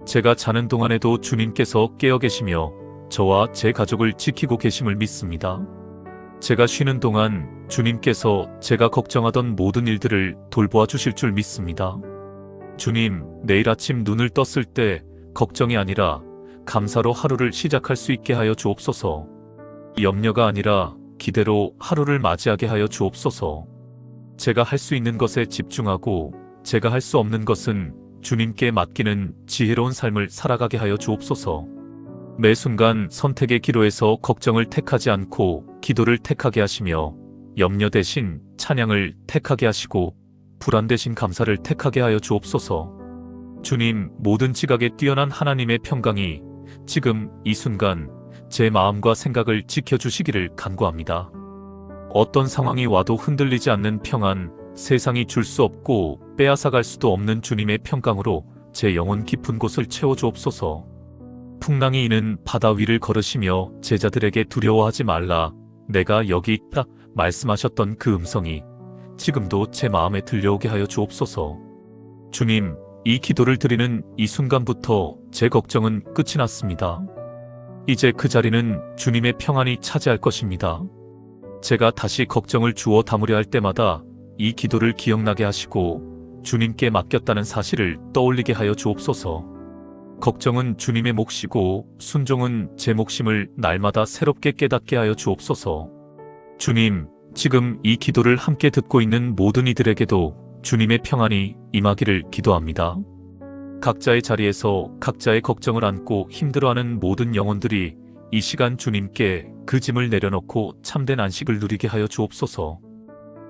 제가 자는 동안에도 주님께서 깨어 계시며 저와 제 가족을 지키고 계심을 믿습니다. 제가 쉬는 동안 주님께서 제가 걱정하던 모든 일들을 돌보아 주실 줄 믿습니다. 주님, 내일 아침 눈을 떴을 때 걱정이 아니라 감사로 하루를 시작할 수 있게 하여 주옵소서. 염려가 아니라 기대로 하루를 맞이하게 하여 주옵소서. 제가 할 수 있는 것에 집중하고 제가 할 수 없는 것은 주님께 맡기는 지혜로운 삶을 살아가게 하여 주옵소서. 매 순간 선택의 기로에서 걱정을 택하지 않고 기도를 택하게 하시며 염려 대신 찬양을 택하게 하시고 불안 대신 감사를 택하게 하여 주옵소서. 주님, 모든 지각에 뛰어난 하나님의 평강이 지금 이 순간 제 마음과 생각을 지켜주시기를 간구합니다. 어떤 상황이 와도 흔들리지 않는 평안, 세상이 줄 수 없고 빼앗아갈 수도 없는 주님의 평강으로 제 영혼 깊은 곳을 채워주옵소서. 풍랑이 이는 바다 위를 걸으시며 제자들에게 두려워하지 말라, 내가 여기 있다 말씀하셨던 그 음성이 지금도 제 마음에 들려오게 하여 주옵소서. 주님, 이 기도를 드리는 이 순간부터 제 걱정은 끝이 났습니다. 이제 그 자리는 주님의 평안이 차지할 것입니다. 제가 다시 걱정을 주워 담으려 할 때마다 이 기도를 기억나게 하시고 주님께 맡겼다는 사실을 떠올리게 하여 주옵소서. 걱정은 주님의 몫이고 순종은 제 몫임을 날마다 새롭게 깨닫게 하여 주옵소서. 주님, 지금 이 기도를 함께 듣고 있는 모든 이들에게도 주님의 평안이 임하기를 기도합니다. 각자의 자리에서 각자의 걱정을 안고 힘들어하는 모든 영혼들이 이 시간 주님께 그 짐을 내려놓고 참된 안식을 누리게 하여 주옵소서.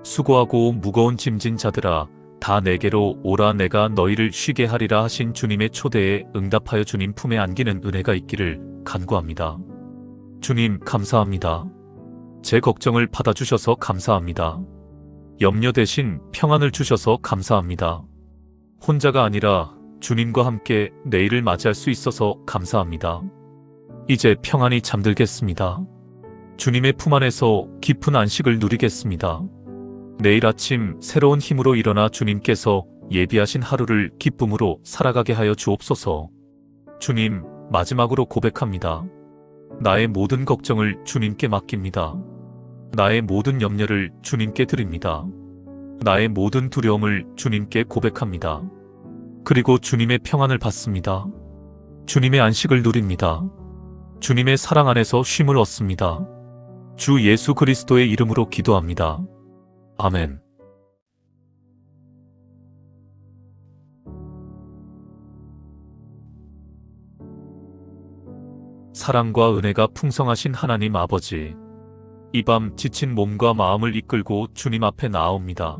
수고하고 무거운 짐진 자들아, 다 내게로 오라, 내가 너희를 쉬게 하리라 하신 주님의 초대에 응답하여 주님 품에 안기는 은혜가 있기를 간구합니다. 주님, 감사합니다. 제 걱정을 받아주셔서 감사합니다. 염려 대신 평안을 주셔서 감사합니다. 혼자가 아니라 주님과 함께 내일을 맞이할 수 있어서 감사합니다. 이제 평안히 잠들겠습니다. 주님의 품 안에서 깊은 안식을 누리겠습니다. 내일 아침 새로운 힘으로 일어나 주님께서 예비하신 하루를 기쁨으로 살아가게 하여 주옵소서. 주님, 마지막으로 고백합니다. 나의 모든 걱정을 주님께 맡깁니다. 나의 모든 염려를 주님께 드립니다. 나의 모든 두려움을 주님께 고백합니다. 그리고 주님의 평안을 받습니다. 주님의 안식을 누립니다. 주님의 사랑 안에서 쉼을 얻습니다. 주 예수 그리스도의 이름으로 기도합니다. 아멘. 사랑과 은혜가 풍성하신 하나님 아버지, 이 밤 지친 몸과 마음을 이끌고 주님 앞에 나아옵니다.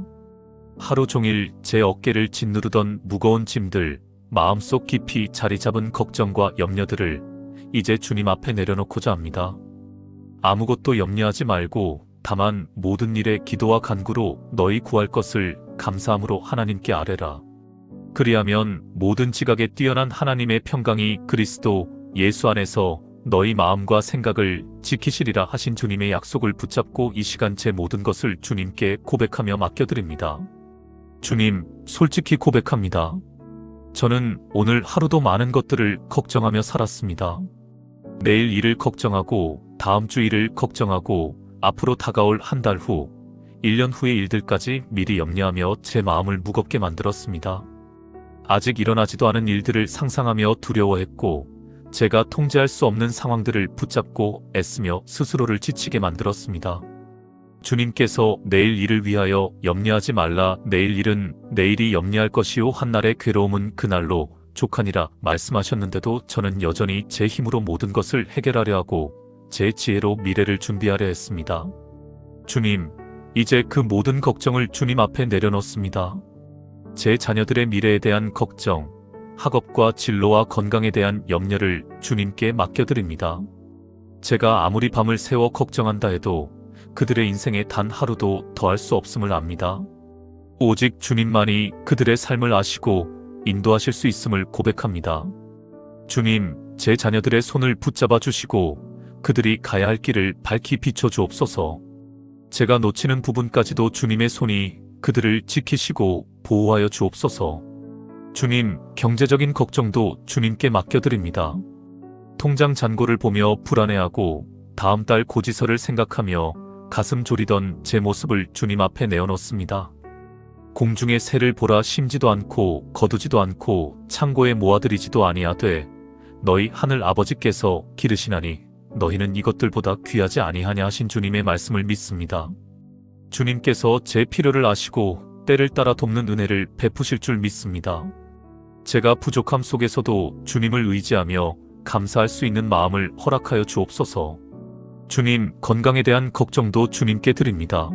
하루 종일 제 어깨를 짓누르던 무거운 짐들, 마음속 깊이 자리 잡은 걱정과 염려들을 이제 주님 앞에 내려놓고자 합니다. 아무것도 염려하지 말고 다만 모든 일에 기도와 간구로 너희 구할 것을 감사함으로 하나님께 아뢰라. 그리하면 모든 지각에 뛰어난 하나님의 평강이 그리스도 예수 안에서 너희 마음과 생각을 지키시리라 하신 주님의 약속을 붙잡고 이 시간 제 모든 것을 주님께 고백하며 맡겨드립니다. 주님, 솔직히 고백합니다. 저는 오늘 하루도 많은 것들을 걱정하며 살았습니다. 내일 일을 걱정하고 다음 주 일을 걱정하고 앞으로 다가올 한 달 후, 1년 후의 일들까지 미리 염려하며 제 마음을 무겁게 만들었습니다. 아직 일어나지도 않은 일들을 상상하며 두려워했고 제가 통제할 수 없는 상황들을 붙잡고 애쓰며 스스로를 지치게 만들었습니다. 주님께서 내일 일을 위하여 염려하지 말라, 내일 일은 내일이 염려할 것이요 한날의 괴로움은 그날로 족하니라 말씀하셨는데도 저는 여전히 제 힘으로 모든 것을 해결하려 하고 제 지혜로 미래를 준비하려 했습니다. 주님, 이제 그 모든 걱정을 주님 앞에 내려놓습니다. 제 자녀들의 미래에 대한 걱정, 학업과 진로와 건강에 대한 염려를 주님께 맡겨드립니다. 제가 아무리 밤을 새워 걱정한다 해도 그들의 인생에 단 하루도 더할 수 없음을 압니다. 오직 주님만이 그들의 삶을 아시고 인도하실 수 있음을 고백합니다. 주님, 제 자녀들의 손을 붙잡아 주시고 그들이 가야 할 길을 밝히 비춰 주옵소서. 제가 놓치는 부분까지도 주님의 손이 그들을 지키시고 보호하여 주옵소서. 주님, 경제적인 걱정도 주님께 맡겨드립니다. 통장 잔고를 보며 불안해하고 다음 달 고지서를 생각하며 가슴 졸이던 제 모습을 주님 앞에 내어놓습니다. 공중의 새를 보라, 심지도 않고 거두지도 않고 창고에 모아들이지도 아니하되 너희 하늘 아버지께서 기르시나니 너희는 이것들보다 귀하지 아니하냐 하신 주님의 말씀을 믿습니다. 주님께서 제 필요를 아시고 때를 따라 돕는 은혜를 베푸실 줄 믿습니다. 제가 부족함 속에서도 주님을 의지하며 감사할 수 있는 마음을 허락하여 주옵소서. 주님, 건강에 대한 걱정도 주님께 드립니다.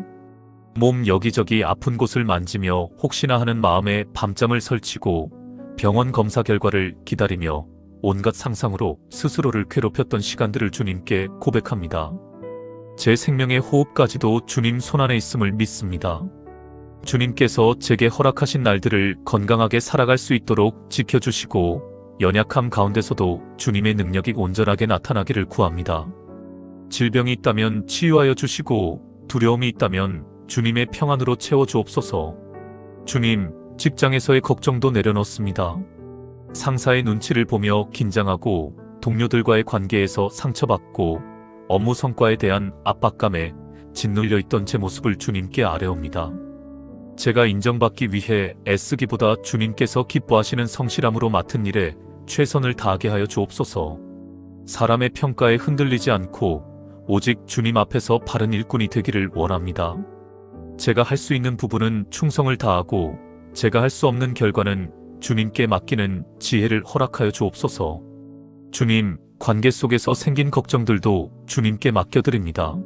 몸 여기저기 아픈 곳을 만지며 혹시나 하는 마음에 밤잠을 설치고 병원 검사 결과를 기다리며 온갖 상상으로 스스로를 괴롭혔던 시간들을 주님께 고백합니다. 제 생명의 호흡까지도 주님 손안에 있음을 믿습니다. 주님께서 제게 허락하신 날들을 건강하게 살아갈 수 있도록 지켜주시고 연약함 가운데서도 주님의 능력이 온전하게 나타나기를 구합니다. 질병이 있다면 치유하여 주시고 두려움이 있다면 주님의 평안으로 채워주옵소서. 주님, 직장에서의 걱정도 내려놓습니다. 상사의 눈치를 보며 긴장하고 동료들과의 관계에서 상처받고 업무 성과에 대한 압박감에 짓눌려 있던 제 모습을 주님께 아뢰옵니다. 제가 인정받기 위해 애쓰기보다 주님께서 기뻐하시는 성실함으로 맡은 일에 최선을 다하게 하여 주옵소서. 사람의 평가에 흔들리지 않고 오직 주님 앞에서 바른 일꾼이 되기를 원합니다. 제가 할 수 있는 부분은 충성을 다하고 제가 할 수 없는 결과는 주님께 맡기는 지혜를 허락하여 주옵소서. 주님, 관계 속에서 생긴 걱정들도 주님께 맡겨드립니다.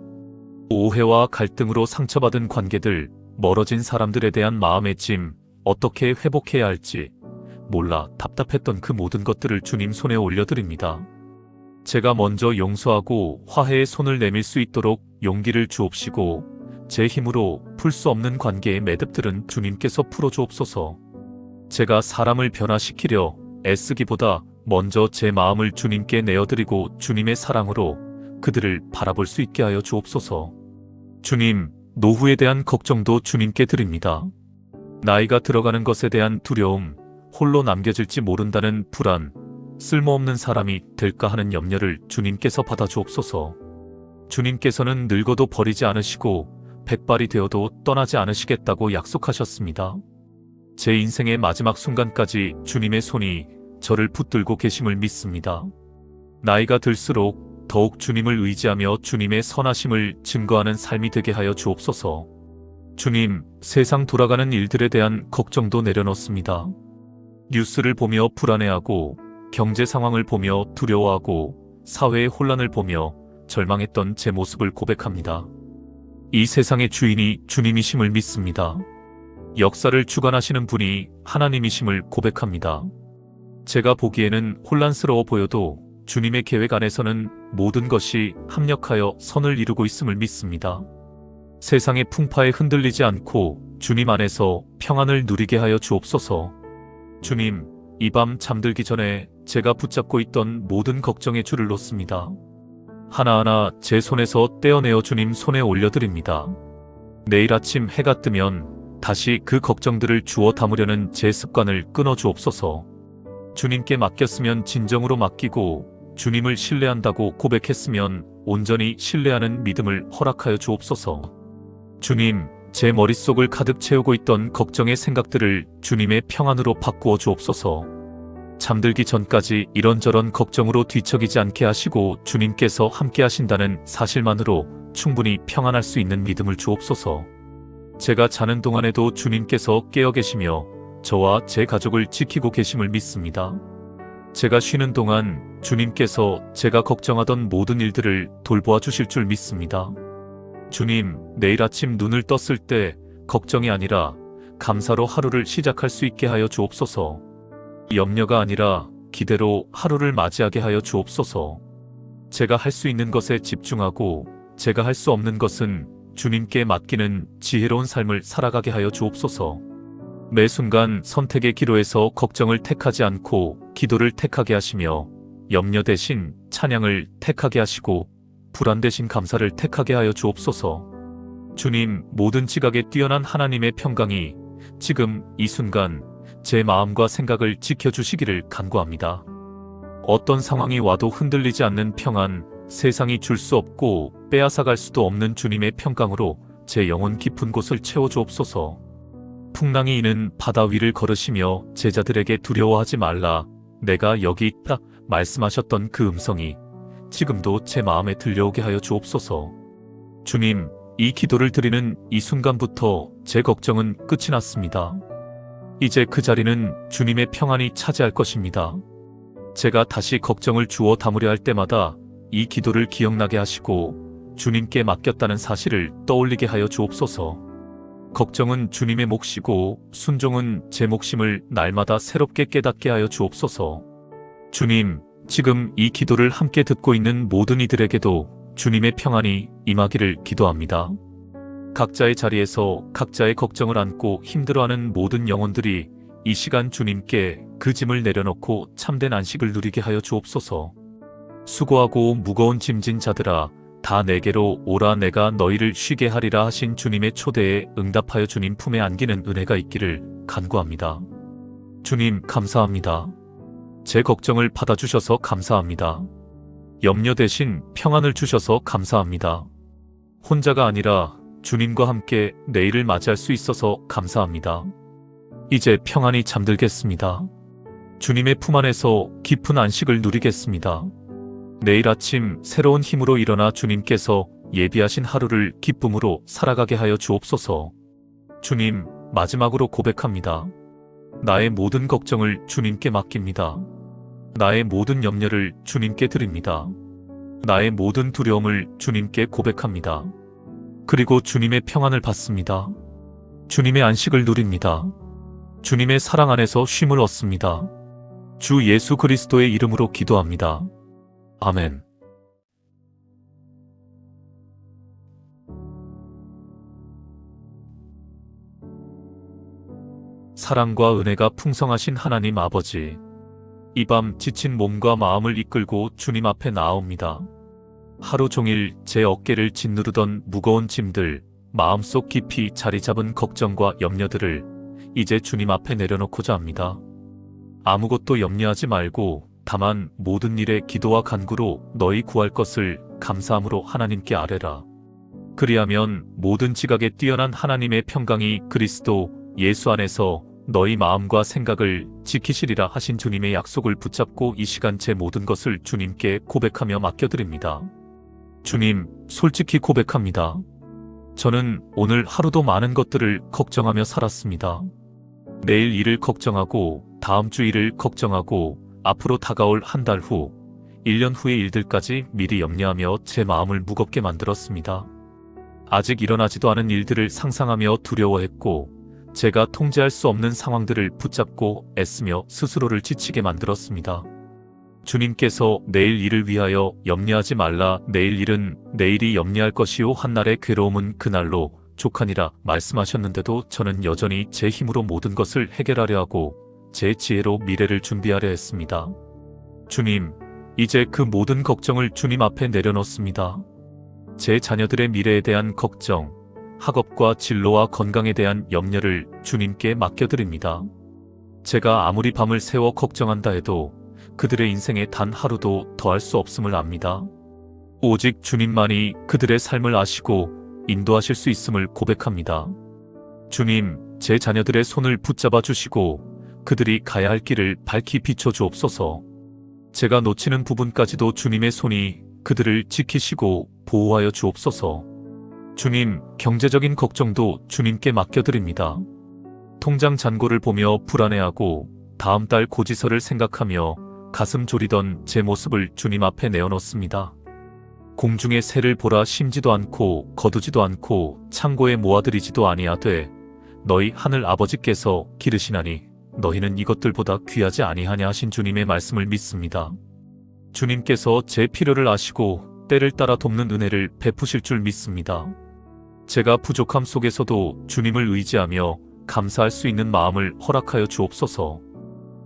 오해와 갈등으로 상처받은 관계들, 멀어진 사람들에 대한 마음의 짐, 어떻게 회복해야 할지 몰라 답답했던 그 모든 것들을 주님 손에 올려드립니다. 제가 먼저 용서하고 화해의 손을 내밀 수 있도록 용기를 주옵시고 제 힘으로 풀 수 없는 관계의 매듭들은 주님께서 풀어주옵소서. 제가 사람을 변화시키려 애쓰기보다 먼저 제 마음을 주님께 내어드리고 주님의 사랑으로 그들을 바라볼 수 있게 하여 주옵소서. 주님, 노후에 대한 걱정도 주님께 드립니다. 나이가 들어가는 것에 대한 두려움, 홀로 남겨질지 모른다는 불안, 쓸모없는 사람이 될까 하는 염려를 주님께서 받아주옵소서. 주님께서는 늙어도 버리지 않으시고 백발이 되어도 떠나지 않으시겠다고 약속하셨습니다. 제 인생의 마지막 순간까지 주님의 손이 저를 붙들고 계심을 믿습니다. 나이가 들수록 더욱 주님을 의지하며 주님의 선하심을 증거하는 삶이 되게 하여 주옵소서. 주님, 세상 돌아가는 일들에 대한 걱정도 내려놓습니다. 뉴스를 보며 불안해하고 경제 상황을 보며 두려워하고 사회의 혼란을 보며 절망했던 제 모습을 고백합니다. 이 세상의 주인이 주님이심을 믿습니다. 역사를 주관하시는 분이 하나님이심을 고백합니다. 제가 보기에는 혼란스러워 보여도 주님의 계획 안에서는 모든 것이 합력하여 선을 이루고 있음을 믿습니다. 세상의 풍파에 흔들리지 않고 주님 안에서 평안을 누리게 하여 주옵소서. 주님, 이 밤 잠들기 전에 제가 붙잡고 있던 모든 걱정의 줄을 놓습니다. 하나하나 제 손에서 떼어내어 주님 손에 올려드립니다. 내일 아침 해가 뜨면 다시 그 걱정들을 주워 담으려는 제 습관을 끊어 주옵소서. 주님께 맡겼으면 진정으로 맡기고 주님을 신뢰한다고 고백했으면 온전히 신뢰하는 믿음을 허락하여 주옵소서. 주님, 제 머릿속을 가득 채우고 있던 걱정의 생각들을 주님의 평안으로 바꾸어 주옵소서. 잠들기 전까지 이런저런 걱정으로 뒤척이지 않게 하시고 주님께서 함께 하신다는 사실만으로 충분히 평안할 수 있는 믿음을 주옵소서. 제가 자는 동안에도 주님께서 깨어 계시며 저와 제 가족을 지키고 계심을 믿습니다. 제가 쉬는 동안 주님께서 제가 걱정하던 모든 일들을 돌보아 주실 줄 믿습니다. 주님, 내일 아침 눈을 떴을 때 걱정이 아니라 감사로 하루를 시작할 수 있게 하여 주옵소서. 염려가 아니라 기대로 하루를 맞이하게 하여 주옵소서. 제가 할 수 있는 것에 집중하고 제가 할 수 없는 것은 주님께 맡기는 지혜로운 삶을 살아가게 하여 주옵소서. 매 순간 선택의 기로에서 걱정을 택하지 않고 기도를 택하게 하시며 염려 대신 찬양을 택하게 하시고 불안 대신 감사를 택하게 하여 주옵소서. 주님, 모든 지각에 뛰어난 하나님의 평강이 지금 이 순간 제 마음과 생각을 지켜주시기를 간구합니다. 어떤 상황이 와도 흔들리지 않는 평안, 세상이 줄 수 없고 빼앗아갈 수도 없는 주님의 평강으로 제 영혼 깊은 곳을 채워주옵소서. 풍랑이 이는 바다 위를 걸으시며 제자들에게 두려워하지 말라, 내가 여기 있다 말씀하셨던 그 음성이 지금도 제 마음에 들려오게 하여 주옵소서. 주님, 이 기도를 드리는 이 순간부터 제 걱정은 끝이 났습니다. 이제 그 자리는 주님의 평안이 차지할 것입니다. 제가 다시 걱정을 주워 담으려 할 때마다 이 기도를 기억나게 하시고 주님께 맡겼다는 사실을 떠올리게 하여 주옵소서. 걱정은 주님의 몫이고 순종은 제 몫임을 날마다 새롭게 깨닫게 하여 주옵소서. 주님, 지금 이 기도를 함께 듣고 있는 모든 이들에게도 주님의 평안이 임하기를 기도합니다. 각자의 자리에서 각자의 걱정을 안고 힘들어하는 모든 영혼들이 이 시간 주님께 그 짐을 내려놓고 참된 안식을 누리게 하여 주옵소서. 수고하고 무거운 짐진 자들아, 다 내게로 오라, 내가 너희를 쉬게 하리라 하신 주님의 초대에 응답하여 주님 품에 안기는 은혜가 있기를 간구합니다. 주님, 감사합니다. 제 걱정을 받아주셔서 감사합니다. 염려 대신 평안을 주셔서 감사합니다. 혼자가 아니라 주님과 함께 내일을 맞이할 수 있어서 감사합니다. 이제 평안히 잠들겠습니다. 주님의 품 안에서 깊은 안식을 누리겠습니다. 내일 아침 새로운 힘으로 일어나 주님께서 예비하신 하루를 기쁨으로 살아가게 하여 주옵소서. 주님, 마지막으로 고백합니다. 나의 모든 걱정을 주님께 맡깁니다. 나의 모든 염려를 주님께 드립니다. 나의 모든 두려움을 주님께 고백합니다. 그리고 주님의 평안을 받습니다. 주님의 안식을 누립니다. 주님의 사랑 안에서 쉼을 얻습니다. 주 예수 그리스도의 이름으로 기도합니다. 아멘. 사랑과 은혜가 풍성하신 하나님 아버지, 이 밤 지친 몸과 마음을 이끌고 주님 앞에 나아옵니다. 하루 종일 제 어깨를 짓누르던 무거운 짐들, 마음속 깊이 자리 잡은 걱정과 염려들을 이제 주님 앞에 내려놓고자 합니다. 아무것도 염려하지 말고 다만 모든 일에 기도와 간구로 너희 구할 것을 감사함으로 하나님께 아뢰라. 그리하면 모든 지각에 뛰어난 하나님의 평강이 그리스도 예수 안에서 너희 마음과 생각을 지키시리라 하신 주님의 약속을 붙잡고 이 시간 제 모든 것을 주님께 고백하며 맡겨드립니다. 주님, 솔직히 고백합니다. 저는 오늘 하루도 많은 것들을 걱정하며 살았습니다. 내일 일을 걱정하고 다음 주 일을 걱정하고 앞으로 다가올 한 달 후, 1년 후의 일들까지 미리 염려하며 제 마음을 무겁게 만들었습니다. 아직 일어나지도 않은 일들을 상상하며 두려워했고 제가 통제할 수 없는 상황들을 붙잡고 애쓰며 스스로를 지치게 만들었습니다. 주님께서 내일 일을 위하여 염려하지 말라. 내일 일은 내일이 염려할 것이요 한날의 괴로움은 그날로 족하니라 말씀하셨는데도 저는 여전히 제 힘으로 모든 것을 해결하려 하고 제 지혜로 미래를 준비하려 했습니다. 주님, 이제 그 모든 걱정을 주님 앞에 내려놓습니다. 제 자녀들의 미래에 대한 걱정, 학업과 진로와 건강에 대한 염려를 주님께 맡겨드립니다. 제가 아무리 밤을 새워 걱정한다 해도 그들의 인생에 단 하루도 더할 수 없음을 압니다. 오직 주님만이 그들의 삶을 아시고 인도하실 수 있음을 고백합니다. 주님, 제 자녀들의 손을 붙잡아 주시고 그들이 가야 할 길을 밝히 비춰 주옵소서. 제가 놓치는 부분까지도 주님의 손이 그들을 지키시고 보호하여 주옵소서. 주님, 경제적인 걱정도 주님께 맡겨드립니다. 통장 잔고를 보며 불안해하고 다음 달 고지서를 생각하며 가슴 졸이던 제 모습을 주님 앞에 내어놓습니다. 공중의 새를 보라 심지도 않고 거두지도 않고 창고에 모아들이지도 아니하되 너희 하늘 아버지께서 기르시나니 너희는 이것들보다 귀하지 아니하냐 하신 주님의 말씀을 믿습니다. 주님께서 제 필요를 아시고 때를 따라 돕는 은혜를 베푸실 줄 믿습니다. 제가 부족함 속에서도 주님을 의지하며 감사할 수 있는 마음을 허락하여 주옵소서.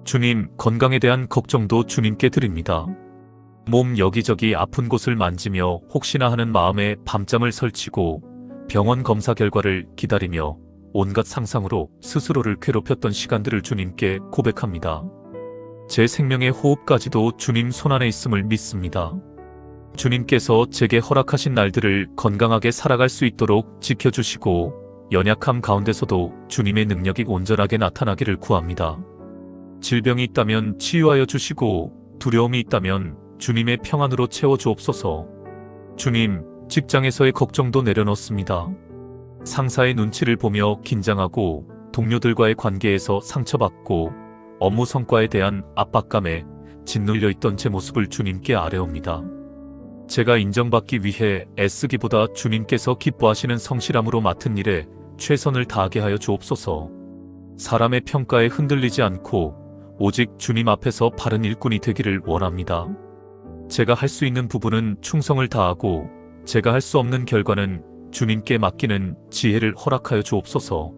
주님, 건강에 대한 걱정도 주님께 드립니다. 몸 여기저기 아픈 곳을 만지며 혹시나 하는 마음에 밤잠을 설치고 병원 검사 결과를 기다리며 온갖 상상으로 스스로를 괴롭혔던 시간들을 주님께 고백합니다. 제 생명의 호흡까지도 주님 손안에 있음을 믿습니다. 주님께서 제게 허락하신 날들을 건강하게 살아갈 수 있도록 지켜주시고 연약함 가운데서도 주님의 능력이 온전하게 나타나기를 구합니다. 질병이 있다면 치유하여 주시고 두려움이 있다면 주님의 평안으로 채워주옵소서. 주님, 직장에서의 걱정도 내려놓습니다. 상사의 눈치를 보며 긴장하고 동료들과의 관계에서 상처받고 업무 성과에 대한 압박감에 짓눌려 있던 제 모습을 주님께 아뢰옵니다. 제가 인정받기 위해 애쓰기보다 주님께서 기뻐하시는 성실함으로 맡은 일에 최선을 다하게 하여 주옵소서. 사람의 평가에 흔들리지 않고 오직 주님 앞에서 바른 일꾼이 되기를 원합니다. 제가 할 수 있는 부분은 충성을 다하고 제가 할 수 없는 결과는 주님께 맡기는 지혜를 허락하여 주옵소서.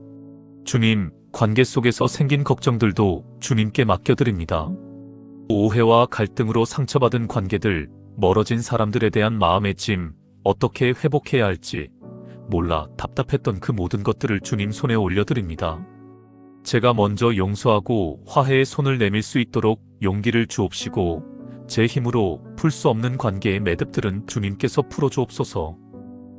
주님, 관계 속에서 생긴 걱정들도 주님께 맡겨드립니다. 오해와 갈등으로 상처받은 관계들, 멀어진 사람들에 대한 마음의 짐, 어떻게 회복해야 할지 몰라 답답했던 그 모든 것들을 주님 손에 올려드립니다. 제가 먼저 용서하고 화해의 손을 내밀 수 있도록 용기를 주옵시고 제 힘으로 풀 수 없는 관계의 매듭들은 주님께서 풀어주옵소서.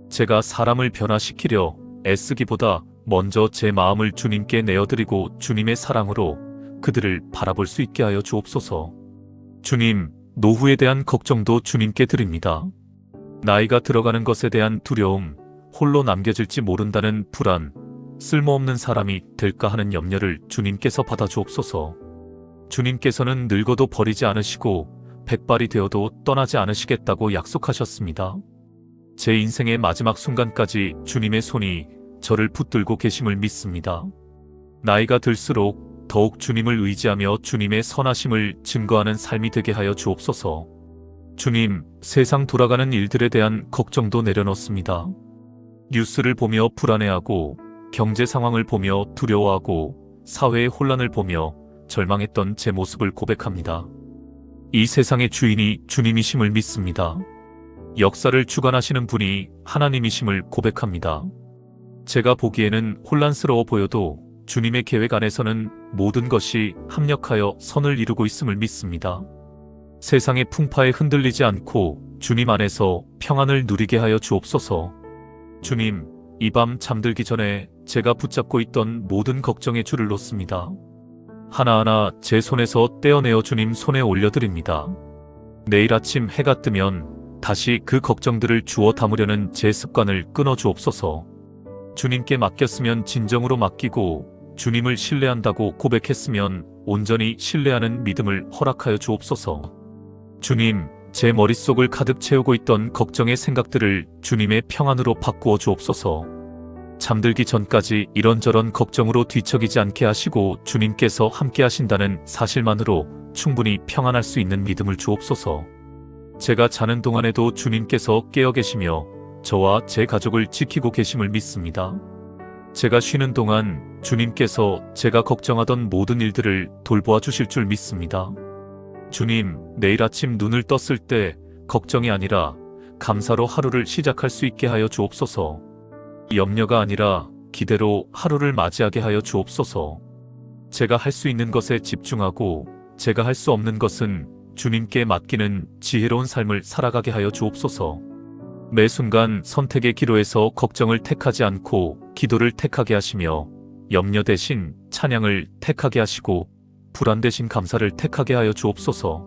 제가 사람을 변화시키려 애쓰기보다 먼저 제 마음을 주님께 내어드리고 주님의 사랑으로 그들을 바라볼 수 있게 하여 주옵소서. 주님, 노후에 대한 걱정도 주님께 드립니다. 나이가 들어가는 것에 대한 두려움, 홀로 남겨질지 모른다는 불안, 쓸모없는 사람이 될까 하는 염려를 주님께서 받아주옵소서. 주님께서는 늙어도 버리지 않으시고 백발이 되어도 떠나지 않으시겠다고 약속하셨습니다. 제 인생의 마지막 순간까지 주님의 손이 저를 붙들고 계심을 믿습니다. 나이가 들수록 더욱 주님을 의지하며 주님의 선하심을 증거하는 삶이 되게 하여 주옵소서. 주님, 세상 돌아가는 일들에 대한 걱정도 내려놓습니다. 뉴스를 보며 불안해하고 경제 상황을 보며 두려워하고 사회의 혼란을 보며 절망했던 제 모습을 고백합니다. 이 세상의 주인이 주님이심을 믿습니다. 역사를 주관하시는 분이 하나님이심을 고백합니다. 제가 보기에는 혼란스러워 보여도 주님의 계획 안에서는 모든 것이 합력하여 선을 이루고 있음을 믿습니다. 세상의 풍파에 흔들리지 않고 주님 안에서 평안을 누리게 하여 주옵소서. 주님, 이 밤 잠들기 전에 제가 붙잡고 있던 모든 걱정의 줄을 놓습니다. 하나하나 제 손에서 떼어내어 주님 손에 올려드립니다. 내일 아침 해가 뜨면 다시 그 걱정들을 주워 담으려는 제 습관을 끊어 주옵소서. 주님께 맡겼으면 진정으로 맡기고 주님을 신뢰한다고 고백했으면 온전히 신뢰하는 믿음을 허락하여 주옵소서. 주님, 제 머릿속을 가득 채우고 있던 걱정의 생각들을 주님의 평안으로 바꾸어 주옵소서. 잠들기 전까지 이런저런 걱정으로 뒤척이지 않게 하시고 주님께서 함께 하신다는 사실만으로 충분히 평안할 수 있는 믿음을 주옵소서. 제가 자는 동안에도 주님께서 깨어 계시며 저와 제 가족을 지키고 계심을 믿습니다. 제가 쉬는 동안 주님께서 제가 걱정하던 모든 일들을 돌보아 주실 줄 믿습니다. 주님, 내일 아침 눈을 떴을 때 걱정이 아니라 감사로 하루를 시작할 수 있게 하여 주옵소서. 염려가 아니라 기대로 하루를 맞이하게 하여 주옵소서. 제가 할 수 있는 것에 집중하고 제가 할 수 없는 것은 주님께 맡기는 지혜로운 삶을 살아가게 하여 주옵소서. 매 순간 선택의 기로에서 걱정을 택하지 않고 기도를 택하게 하시며 염려 대신 찬양을 택하게 하시고 불안 대신 감사를 택하게 하여 주옵소서.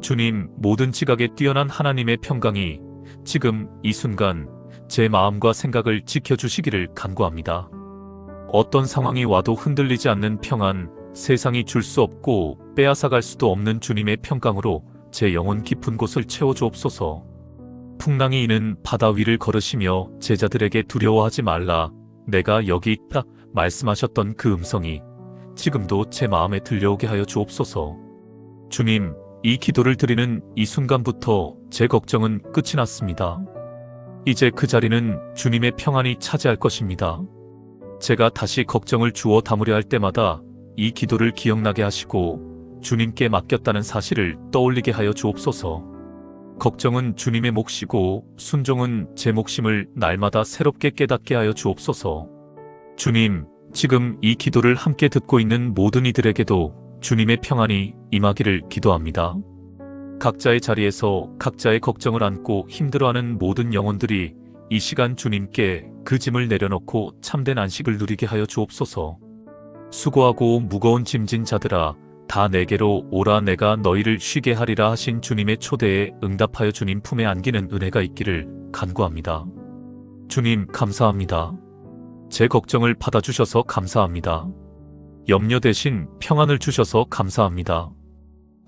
주님, 모든 지각에 뛰어난 하나님의 평강이 지금 이 순간 제 마음과 생각을 지켜주시기를 간구합니다. 어떤 상황이 와도 흔들리지 않는 평안, 세상이 줄 수 없고 빼앗아갈 수도 없는 주님의 평강으로 제 영혼 깊은 곳을 채워주옵소서. 풍랑이 이는 바다 위를 걸으시며 제자들에게 두려워하지 말라, 내가 여기 있다 말씀하셨던 그 음성이 지금도 제 마음에 들려오게 하여 주옵소서. 주님, 이 기도를 드리는 이 순간부터 제 걱정은 끝이 났습니다. 이제 그 자리는 주님의 평안이 차지할 것입니다. 제가 다시 걱정을 주워 담으려 할 때마다 이 기도를 기억나게 하시고 주님께 맡겼다는 사실을 떠올리게 하여 주옵소서. 걱정은 주님의 몫이고 순종은 제 몫임을 날마다 새롭게 깨닫게 하여 주옵소서. 주님, 지금 이 기도를 함께 듣고 있는 모든 이들에게도 주님의 평안이 임하기를 기도합니다. 각자의 자리에서 각자의 걱정을 안고 힘들어하는 모든 영혼들이 이 시간 주님께 그 짐을 내려놓고 참된 안식을 누리게 하여 주옵소서. 수고하고 무거운 짐진 자들아, 다 내게로 오라, 내가 너희를 쉬게 하리라 하신 주님의 초대에 응답하여 주님 품에 안기는 은혜가 있기를 간구합니다. 주님, 감사합니다. 제 걱정을 받아주셔서 감사합니다. 염려 대신 평안을 주셔서 감사합니다.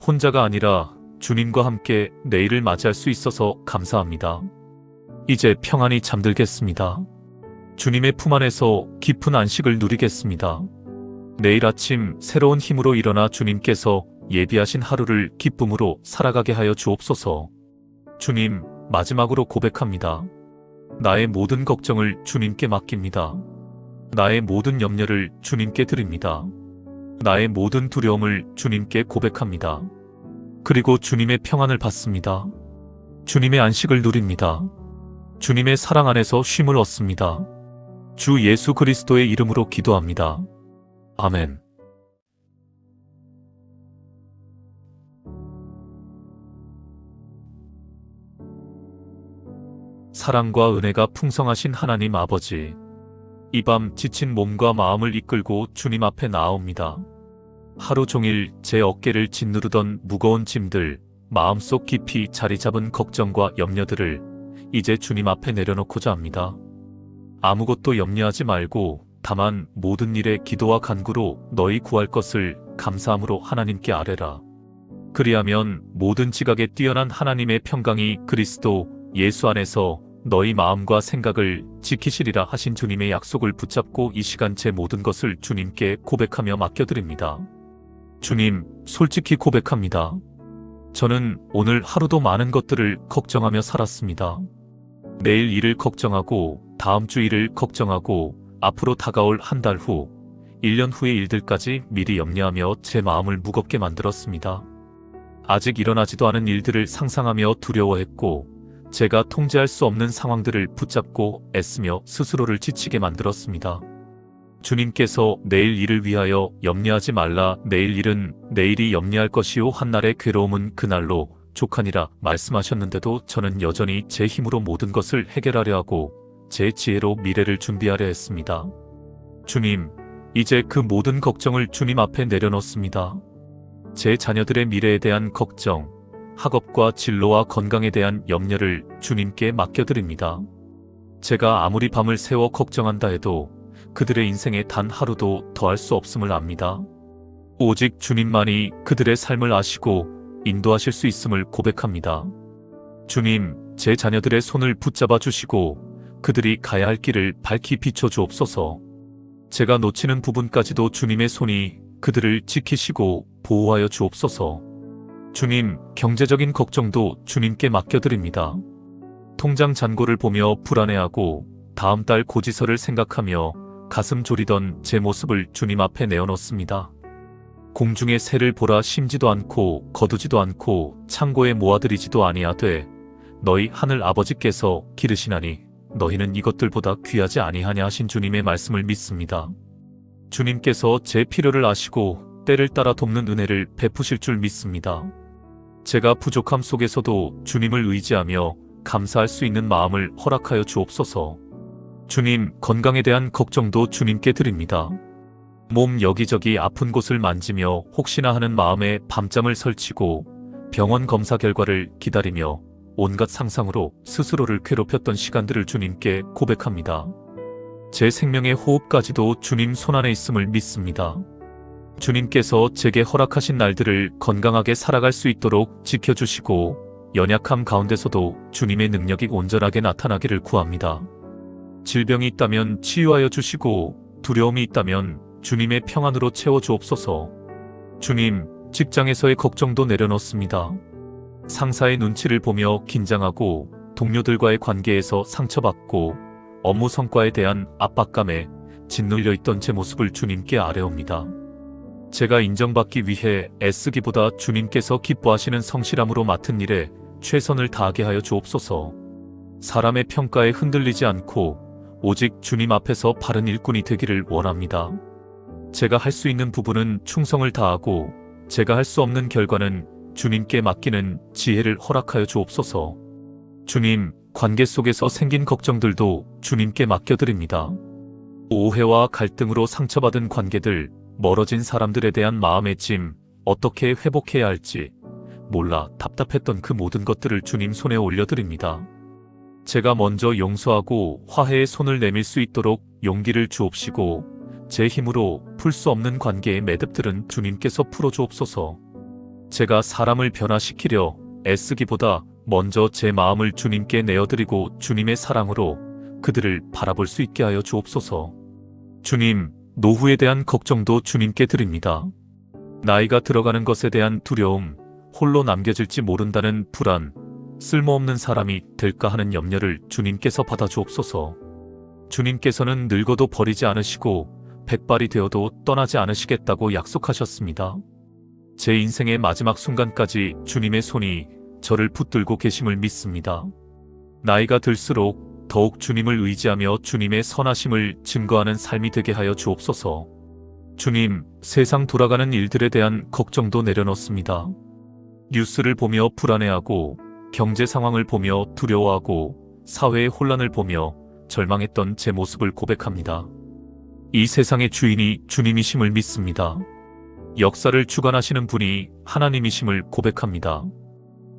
혼자가 아니라 주님과 함께 내일을 맞이할 수 있어서 감사합니다. 이제 평안히 잠들겠습니다. 주님의 품 안에서 깊은 안식을 누리겠습니다. 내일 아침 새로운 힘으로 일어나 주님께서 예비하신 하루를 기쁨으로 살아가게 하여 주옵소서. 주님, 마지막으로 고백합니다. 나의 모든 걱정을 주님께 맡깁니다. 나의 모든 염려를 주님께 드립니다. 나의 모든 두려움을 주님께 고백합니다. 그리고 주님의 평안을 받습니다. 주님의 안식을 누립니다. 주님의 사랑 안에서 쉼을 얻습니다. 주 예수 그리스도의 이름으로 기도합니다. 아멘. 사랑과 은혜가 풍성하신 하나님 아버지, 이 밤 지친 몸과 마음을 이끌고 주님 앞에 나아옵니다. 하루 종일 제 어깨를 짓누르던 무거운 짐들, 마음속 깊이 자리 잡은 걱정과 염려들을 이제 주님 앞에 내려놓고자 합니다. 아무것도 염려하지 말고 다만 모든 일에 기도와 간구로 너희 구할 것을 감사함으로 하나님께 아뢰라. 그리하면 모든 지각에 뛰어난 하나님의 평강이 그리스도 예수 안에서 너희 마음과 생각을 지키시리라 하신 주님의 약속을 붙잡고 이 시간 제 모든 것을 주님께 고백하며 맡겨드립니다. 주님, 솔직히 고백합니다. 저는 오늘 하루도 많은 것들을 걱정하며 살았습니다. 내일 일을 걱정하고 다음 주 일을 걱정하고 앞으로 다가올 한 달 후, 1년 후의 일들까지 미리 염려하며 제 마음을 무겁게 만들었습니다. 아직 일어나지도 않은 일들을 상상하며 두려워했고 제가 통제할 수 없는 상황들을 붙잡고 애쓰며 스스로를 지치게 만들었습니다. 주님께서 내일 일을 위하여 염려하지 말라. 내일 일은 내일이 염려할 것이요 한날의 괴로움은 그날로 족하니라 말씀하셨는데도 저는 여전히 제 힘으로 모든 것을 해결하려 하고 제 지혜로 미래를 준비하려 했습니다. 주님, 이제 그 모든 걱정을 주님 앞에 내려놓습니다. 제 자녀들의 미래에 대한 걱정, 학업과 진로와 건강에 대한 염려를 주님께 맡겨드립니다. 제가 아무리 밤을 새워 걱정한다 해도 그들의 인생에 단 하루도 더할 수 없음을 압니다. 오직 주님만이 그들의 삶을 아시고 인도하실 수 있음을 고백합니다. 주님, 제 자녀들의 손을 붙잡아 주시고 그들이 가야 할 길을 밝히 비춰 주옵소서. 제가 놓치는 부분까지도 주님의 손이 그들을 지키시고 보호하여 주옵소서. 주님, 경제적인 걱정도 주님께 맡겨드립니다. 통장 잔고를 보며 불안해하고 다음 달 고지서를 생각하며 가슴 졸이던 제 모습을 주님 앞에 내어놓습니다. 공중의 새를 보라 심지도 않고 거두지도 않고 창고에 모아들이지도 아니하되 너희 하늘 아버지께서 기르시나니 너희는 이것들보다 귀하지 아니하냐 하신 주님의 말씀을 믿습니다. 주님께서 제 필요를 아시고 때를 따라 돕는 은혜를 베푸실 줄 믿습니다. 제가 부족함 속에서도 주님을 의지하며 감사할 수 있는 마음을 허락하여 주옵소서. 주님, 건강에 대한 걱정도 주님께 드립니다. 몸 여기저기 아픈 곳을 만지며 혹시나 하는 마음에 밤잠을 설치고 병원 검사 결과를 기다리며 온갖 상상으로 스스로를 괴롭혔던 시간들을 주님께 고백합니다. 제 생명의 호흡까지도 주님 손안에 있음을 믿습니다. 주님께서 제게 허락하신 날들을 건강하게 살아갈 수 있도록 지켜주시고 연약함 가운데서도 주님의 능력이 온전하게 나타나기를 구합니다. 질병이 있다면 치유하여 주시고 두려움이 있다면 주님의 평안으로 채워주옵소서. 주님, 직장에서의 걱정도 내려놓습니다. 상사의 눈치를 보며 긴장하고 동료들과의 관계에서 상처받고 업무 성과에 대한 압박감에 짓눌려 있던 제 모습을 주님께 아뢰옵니다. 제가 인정받기 위해 애쓰기보다 주님께서 기뻐하시는 성실함으로 맡은 일에 최선을 다하게 하여 주옵소서. 사람의 평가에 흔들리지 않고 오직 주님 앞에서 바른 일꾼이 되기를 원합니다. 제가 할 수 있는 부분은 충성을 다하고 제가 할 수 없는 결과는 주님께 맡기는 지혜를 허락하여 주옵소서. 주님, 관계 속에서 생긴 걱정들도 주님께 맡겨드립니다. 오해와 갈등으로 상처받은 관계들, 멀어진 사람들에 대한 마음의 짐, 어떻게 회복해야 할지 몰라 답답했던 그 모든 것들을 주님 손에 올려드립니다. 제가 먼저 용서하고 화해의 손을 내밀 수 있도록 용기를 주옵시고 제 힘으로 풀 수 없는 관계의 매듭들은 주님께서 풀어주옵소서. 제가 사람을 변화시키려 애쓰기보다 먼저 제 마음을 주님께 내어드리고 주님의 사랑으로 그들을 바라볼 수 있게 하여 주옵소서. 주님, 노후에 대한 걱정도 주님께 드립니다. 나이가 들어가는 것에 대한 두려움, 홀로 남겨질지 모른다는 불안, 쓸모없는 사람이 될까 하는 염려를 주님께서 받아주옵소서. 주님께서는 늙어도 버리지 않으시고 백발이 되어도 떠나지 않으시겠다고 약속하셨습니다. 제 인생의 마지막 순간까지 주님의 손이 저를 붙들고 계심을 믿습니다. 나이가 들수록 더욱 주님을 의지하며 주님의 선하심을 증거하는 삶이 되게 하여 주옵소서. 주님, 세상 돌아가는 일들에 대한 걱정도 내려놓습니다. 뉴스를 보며 불안해하고 경제 상황을 보며 두려워하고 사회의 혼란을 보며 절망했던 제 모습을 고백합니다. 이 세상의 주인이 주님이심을 믿습니다. 역사를 주관하시는 분이 하나님이심을 고백합니다.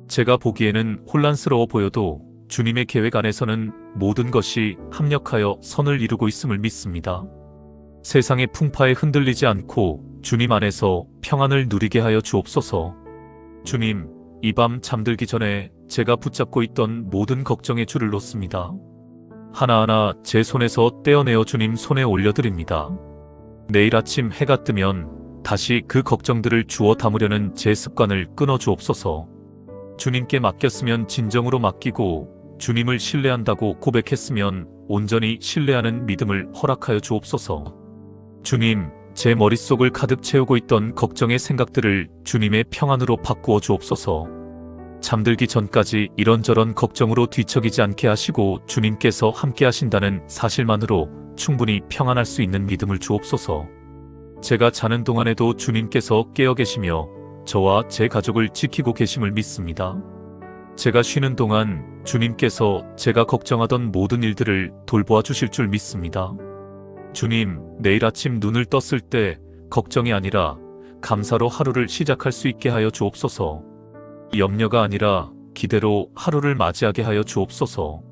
제가 보기에는 혼란스러워 보여도 주님의 계획 안에서는 모든 것이 합력하여 선을 이루고 있음을 믿습니다. 세상의 풍파에 흔들리지 않고 주님 안에서 평안을 누리게 하여 주옵소서. 주님, 이 밤 잠들기 전에 제가 붙잡고 있던 모든 걱정의 줄을 놓습니다. 하나하나 제 손에서 떼어내어 주님 손에 올려드립니다. 내일 아침 해가 뜨면 다시 그 걱정들을 주워 담으려는 제 습관을 끊어 주옵소서. 주님께 맡겼으면 진정으로 맡기고 주님을 신뢰한다고 고백했으면 온전히 신뢰하는 믿음을 허락하여 주옵소서. 주님, 제 머릿속을 가득 채우고 있던 걱정의 생각들을 주님의 평안으로 바꾸어 주옵소서. 잠들기 전까지 이런저런 걱정으로 뒤척이지 않게 하시고 주님께서 함께 하신다는 사실만으로 충분히 평안할 수 있는 믿음을 주옵소서. 제가 자는 동안에도 주님께서 깨어 계시며 저와 제 가족을 지키고 계심을 믿습니다. 제가 쉬는 동안 주님께서 제가 걱정하던 모든 일들을 돌보아 주실 줄 믿습니다. 주님, 내일 아침 눈을 떴을 때 걱정이 아니라 감사로 하루를 시작할 수 있게 하여 주옵소서. 염려가 아니라 기대로 하루를 맞이하게 하여 주옵소서.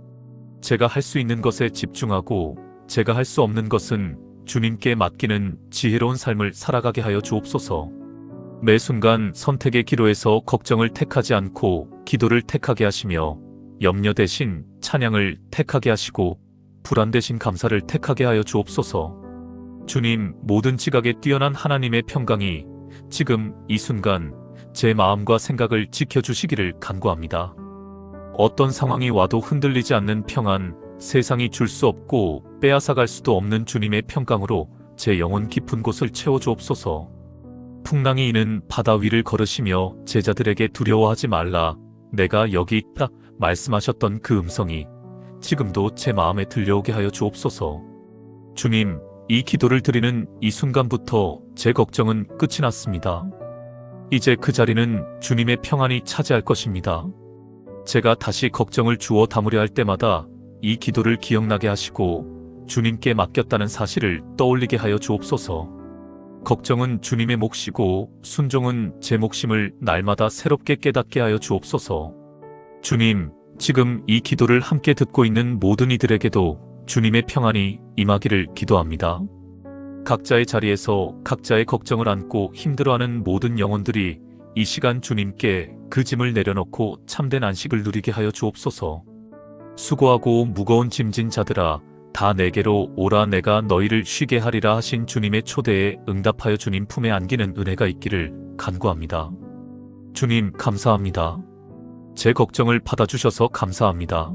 제가 할 수 있는 것에 집중하고 제가 할 수 없는 것은 주님께 맡기는 지혜로운 삶을 살아가게 하여 주옵소서. 매 순간 선택의 기로에서 걱정을 택하지 않고 기도를 택하게 하시며 염려 대신 찬양을 택하게 하시고 불안 대신 감사를 택하게 하여 주옵소서. 주님, 모든 지각에 뛰어난 하나님의 평강이 지금 이 순간 제 마음과 생각을 지켜주시기를 간구합니다. 어떤 상황이 와도 흔들리지 않는 평안, 세상이 줄 수 없고 빼앗아갈 수도 없는 주님의 평강으로 제 영혼 깊은 곳을 채워주옵소서. 풍랑이 이는 바다 위를 걸으시며 제자들에게 두려워하지 말라, 내가 여기 있다 말씀하셨던 그 음성이 지금도 제 마음에 들려오게 하여 주옵소서. 주님, 이 기도를 드리는 이 순간부터 제 걱정은 끝이 났습니다. 이제 그 자리는 주님의 평안이 차지할 것입니다. 제가 다시 걱정을 주워 담으려 할 때마다 이 기도를 기억나게 하시고 주님께 맡겼다는 사실을 떠올리게 하여 주옵소서. 걱정은 주님의 몫이고 순종은 제 몫임을 날마다 새롭게 깨닫게 하여 주옵소서. 주님, 지금 이 기도를 함께 듣고 있는 모든 이들에게도 주님의 평안이 임하기를 기도합니다. 각자의 자리에서 각자의 걱정을 안고 힘들어하는 모든 영혼들이 이 시간 주님께 그 짐을 내려놓고 참된 안식을 누리게 하여 주옵소서. 수고하고 무거운 짐진 자들아, 다 내게로 오라, 내가 너희를 쉬게 하리라 하신 주님의 초대에 응답하여 주님 품에 안기는 은혜가 있기를 간구합니다. 주님, 감사합니다. 제 걱정을 받아주셔서 감사합니다.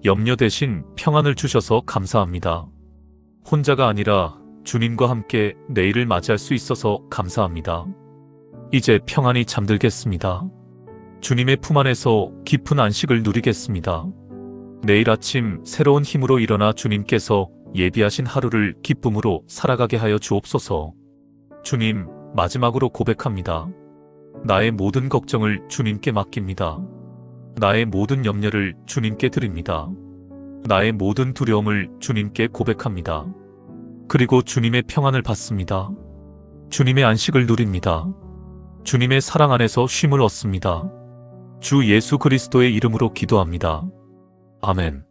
염려 대신 평안을 주셔서 감사합니다. 혼자가 아니라 주님과 함께 내일을 맞이할 수 있어서 감사합니다. 이제 평안히 잠들겠습니다. 주님의 품 안에서 깊은 안식을 누리겠습니다. 내일 아침 새로운 힘으로 일어나 주님께서 예비하신 하루를 기쁨으로 살아가게 하여 주옵소서. 주님, 마지막으로 고백합니다. 나의 모든 걱정을 주님께 맡깁니다. 나의 모든 염려를 주님께 드립니다. 나의 모든 두려움을 주님께 고백합니다. 그리고 주님의 평안을 받습니다. 주님의 안식을 누립니다. 주님의 사랑 안에서 쉼을 얻습니다. 주 예수 그리스도의 이름으로 기도합니다. 아멘.